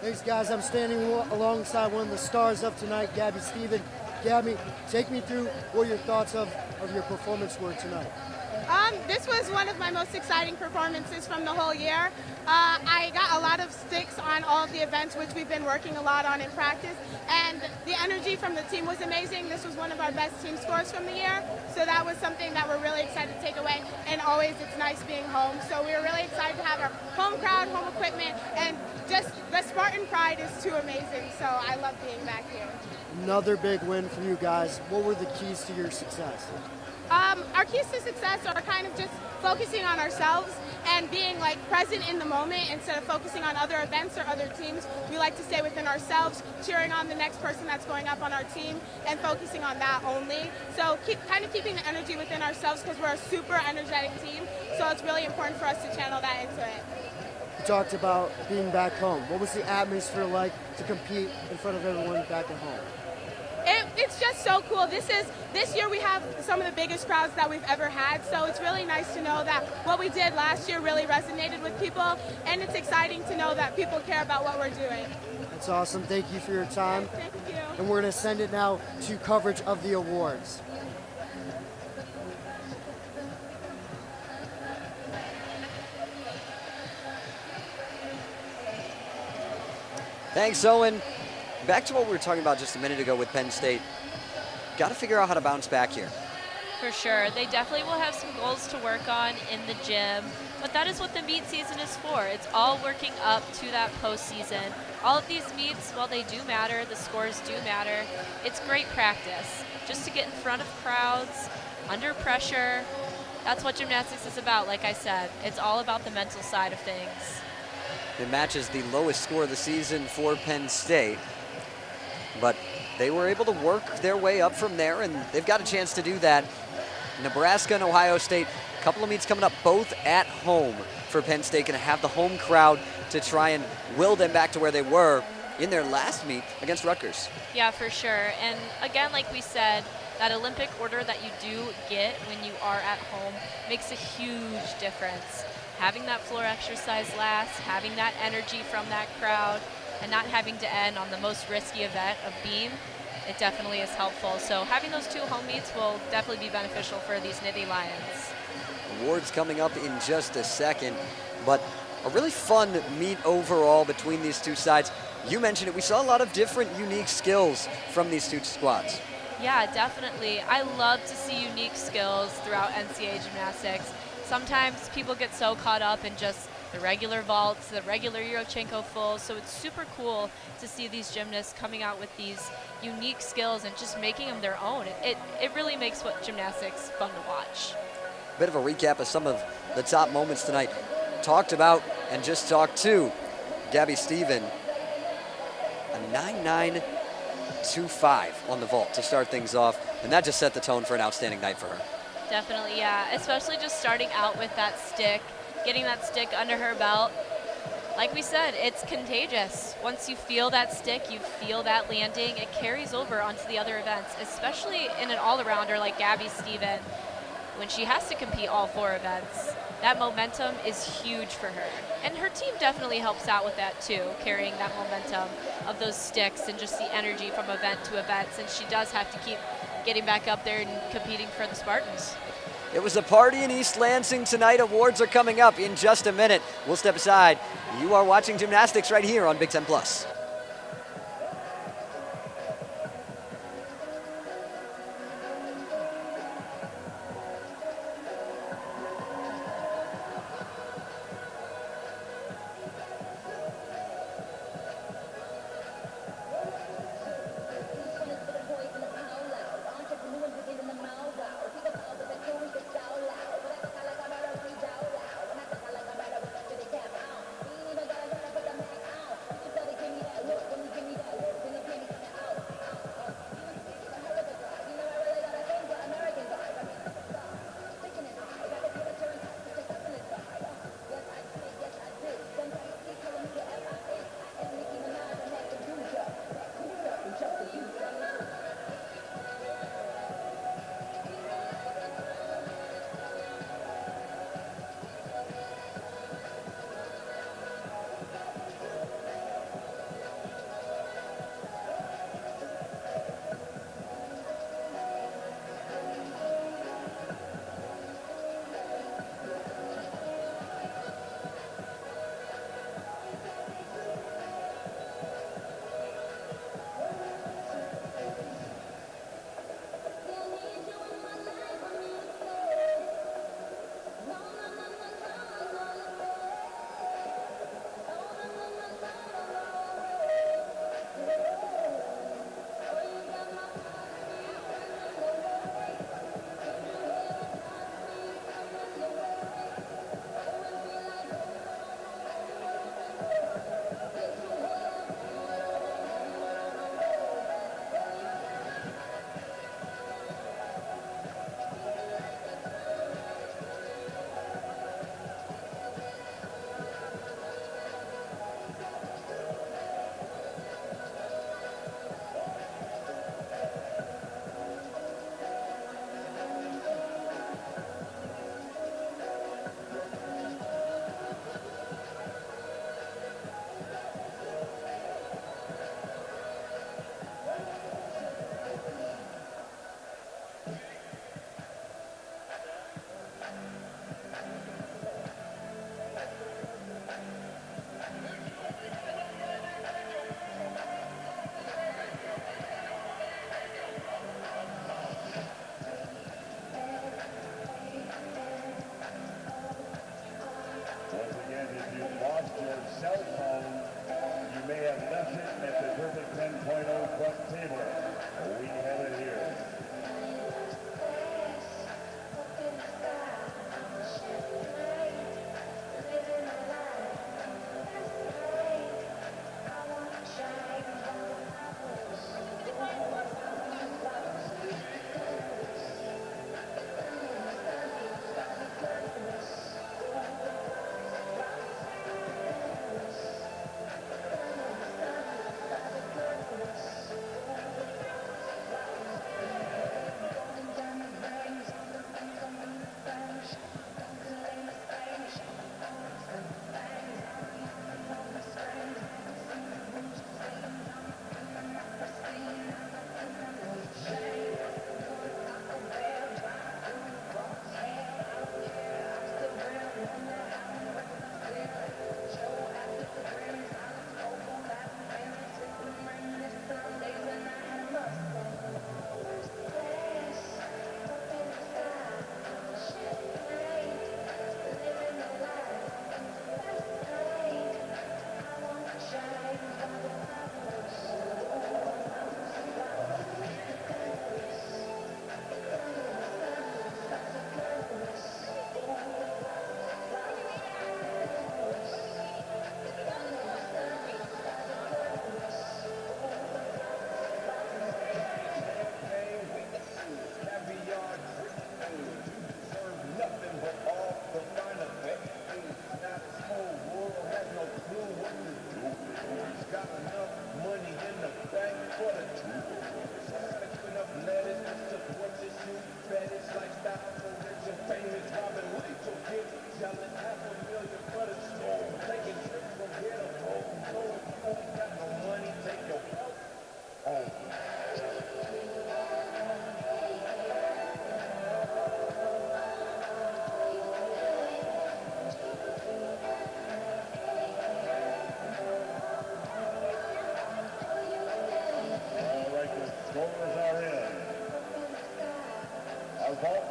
Thanks, guys. I'm standing alongside one of the stars of tonight, Gabby Stephen. Gabby, take me through what your thoughts of your performance were tonight. This was one of my most exciting performances from the whole year. I got a lot of sticks on all of the events, which we've been working a lot on in practice, and the energy from the team was amazing. This was one of our best team scores from the year, so that was something that we're really excited to take away, and always it's nice being home. So we were really excited to have our home crowd, home equipment, and just the Spartan pride is too amazing, so I love being back here. Another big win for you guys. What were the keys to your success? Our keys to success are kind of just focusing on ourselves and being like present in the moment instead of focusing on other events or other teams. We like to stay within ourselves, cheering on the next person that's going up on our team and focusing on that only. So keeping the energy within ourselves, because we're a super energetic team. So it's really important for us to channel that into it. You talked about being back home. What was the atmosphere like to compete in front of everyone back at home? It's just so cool. This year we have some of the biggest crowds that we've ever had, so it's really nice to know that what we did last year really resonated with people, and it's exciting to know that people care about what we're doing. That's awesome. Thank you for your time. Thank you. And we're going to send it now to coverage of the awards. Thanks, Owen. Back to what we were talking about just a minute ago with Penn State. Got to figure out how to bounce back here. For sure. They definitely will have some goals to work on in the gym, but that is what the meet season is for. It's all working up to that postseason. All of these meets, while they do matter, the scores do matter, it's great practice. Just to get in front of crowds, under pressure. That's what gymnastics is about, like I said. It's all about the mental side of things. It matches the lowest score of the season for Penn State. but they were able to work their way up from there, and they've got a chance to do that. Nebraska and Ohio State, a couple of meets coming up, both at home for Penn State, going to have the home crowd to try and will them back to where they were in their last meet against Rutgers. Yeah, for sure. And again, like we said, that Olympic order that you do get when you are at home makes a huge difference. Having that floor exercise last, having that energy from that crowd, and not having to end on the most risky event of beam, it definitely is helpful. So having those two home meets will definitely be beneficial for these Nittany Lions. Awards coming up in just a second, but a really fun meet overall between these two sides. You mentioned it, we saw a lot of different unique skills from these two squads. Yeah, definitely. I love to see unique skills throughout NCAA gymnastics. Sometimes people get so caught up in just the regular vaults, the regular Yurchenko fulls, so it's super cool to see these gymnasts coming out with these unique skills and just making them their own. It really makes what gymnastics fun to watch. Bit of a recap of some of the top moments tonight. Talked about and just talked to Gabby Stephen. A 9.925 on the vault to start things off, and that just set the tone for an outstanding night for her. Definitely, yeah, especially just starting out with that stick, getting that stick under her belt. Like we said, it's contagious. Once you feel that stick, you feel that landing, it carries over onto the other events, especially in an all-arounder like Gabby Stephen. When she has to compete all 4 events, that momentum is huge for her. And her team definitely helps out with that too, carrying that momentum of those sticks and just the energy from event to event, since she does have to keep getting back up there and competing for the Spartans. It was a party in East Lansing tonight. Awards are coming up in just a minute. We'll step aside. You are watching gymnastics right here on Big Ten Plus.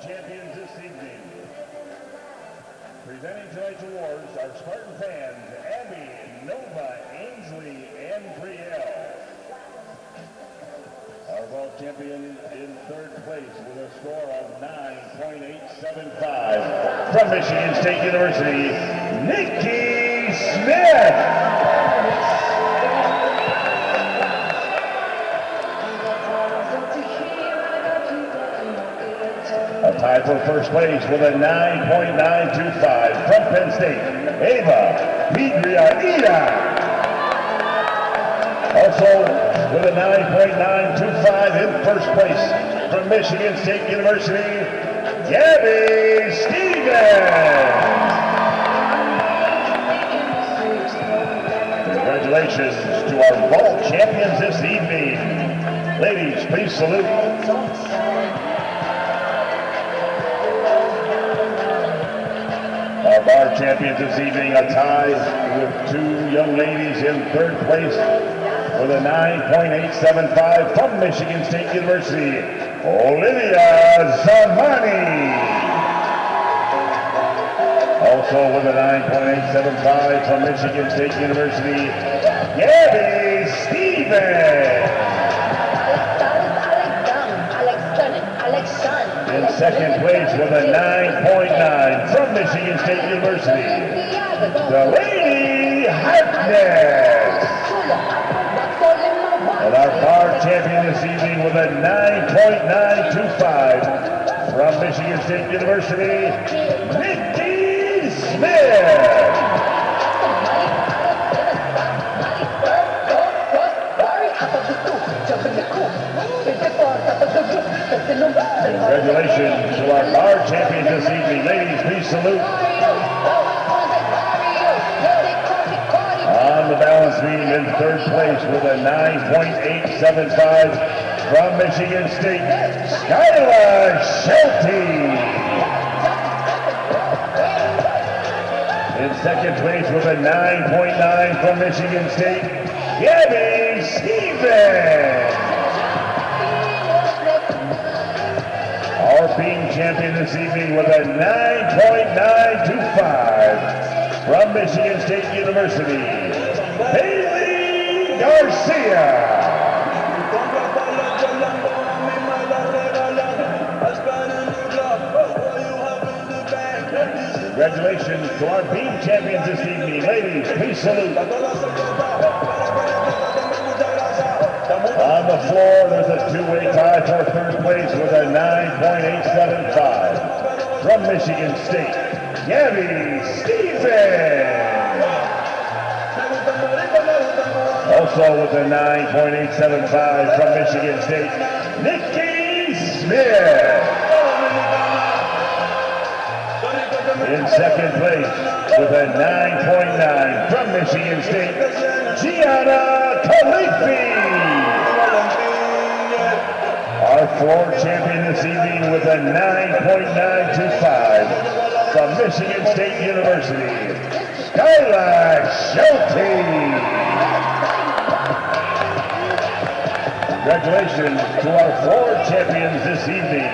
champions this evening. Presenting tonight's awards are Spartan fans Abby, Nova, Ainsley, and Brielle. Our vault champion in third place with a score of 9.875 from Michigan State University, Nikki Smith. A tie for first place with a 9.925 from Penn State, Ava Pidriaida. Also with a 9.925 in first place from Michigan State University, Gabby Stevens. Congratulations to our vault champions this evening. Ladies, please salute. Our bar champions this evening, a tie with two young ladies in third place with a 9.875 from Michigan State University, Olivia Zamani. Also with a 9.875 from Michigan State University, Gabby Stevens. In second place with a 9.9 from Michigan State University, Delaney Harkness. And our bar champion this evening with a 9.925 from Michigan State University, Nikki Smith. Congratulations to our bar champions this evening. Ladies, please salute. On the balance beam in third place with a 9.875 from Michigan State, Skylar Shelty. In second place with a 9.9 from Michigan State, Gabby Stevens. Our beam champion this evening with a 9.925 from Michigan State University, Haley Garcia. Congratulations to our beam champions this evening. Ladies, please salute. On the floor, there's a two-way tie for third place with a 9.875 from Michigan State, Gabby Stevens. Also with a 9.875 from Michigan State, Nikki Smith. In second place with a 9.9 from Michigan State, Gianna Khalifi. Our floor champion this evening with a 9.925 from Michigan State University, Skylar Shelty. Congratulations to our floor champions this evening.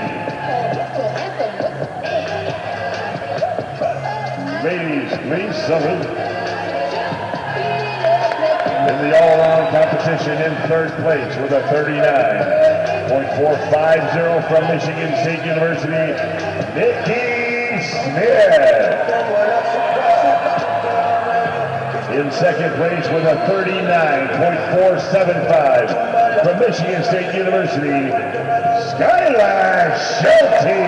Ladies, please salute. In the all-around competition in third place with a 39.450 from Michigan State University, Nikki Smith. In second place with a 39.475 from Michigan State University, Skylar Shelty.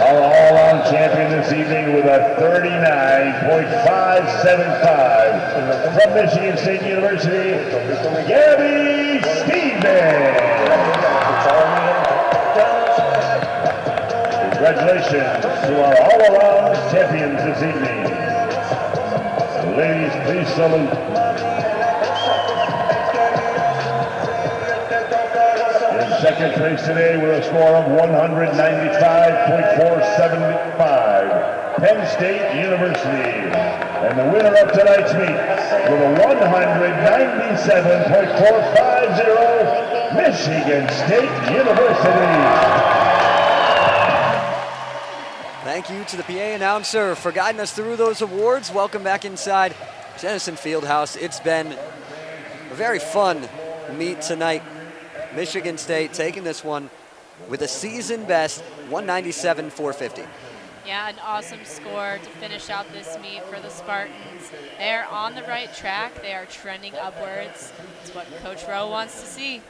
Our all-around champion this evening with a 39.575 from Michigan State University, Gabby Stevens. Congratulations to our all-around champions this evening. Ladies, please salute. Second place today with a score of 195.475 Penn State University. And the winner of tonight's meet with a 197.450, Michigan State University. Thank you to the PA announcer for guiding us through those awards. Welcome back inside Jennison Fieldhouse. It's been a very fun meet tonight. Michigan State taking this one with a season best 197.450. Yeah, an awesome score to finish out this meet for the Spartans. They are on the right track. They are trending upwards. It's what Coach Rowe wants to see.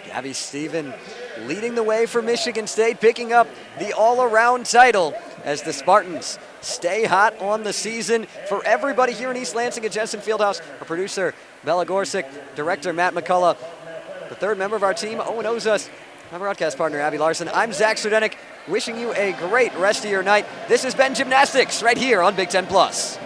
Gabby Stephen leading the way for Michigan State, picking up the all-around title as the Spartans stay hot on the season. For everybody here in East Lansing at Jennison Fieldhouse, our producer Bella Gorsick, director Matt McCullough, the third member of our team, Owen Ozus, my broadcast partner Abby Larson. I'm Zach Srdenik, wishing you a great rest of your night. This has been Gymnastics right here on Big Ten Plus.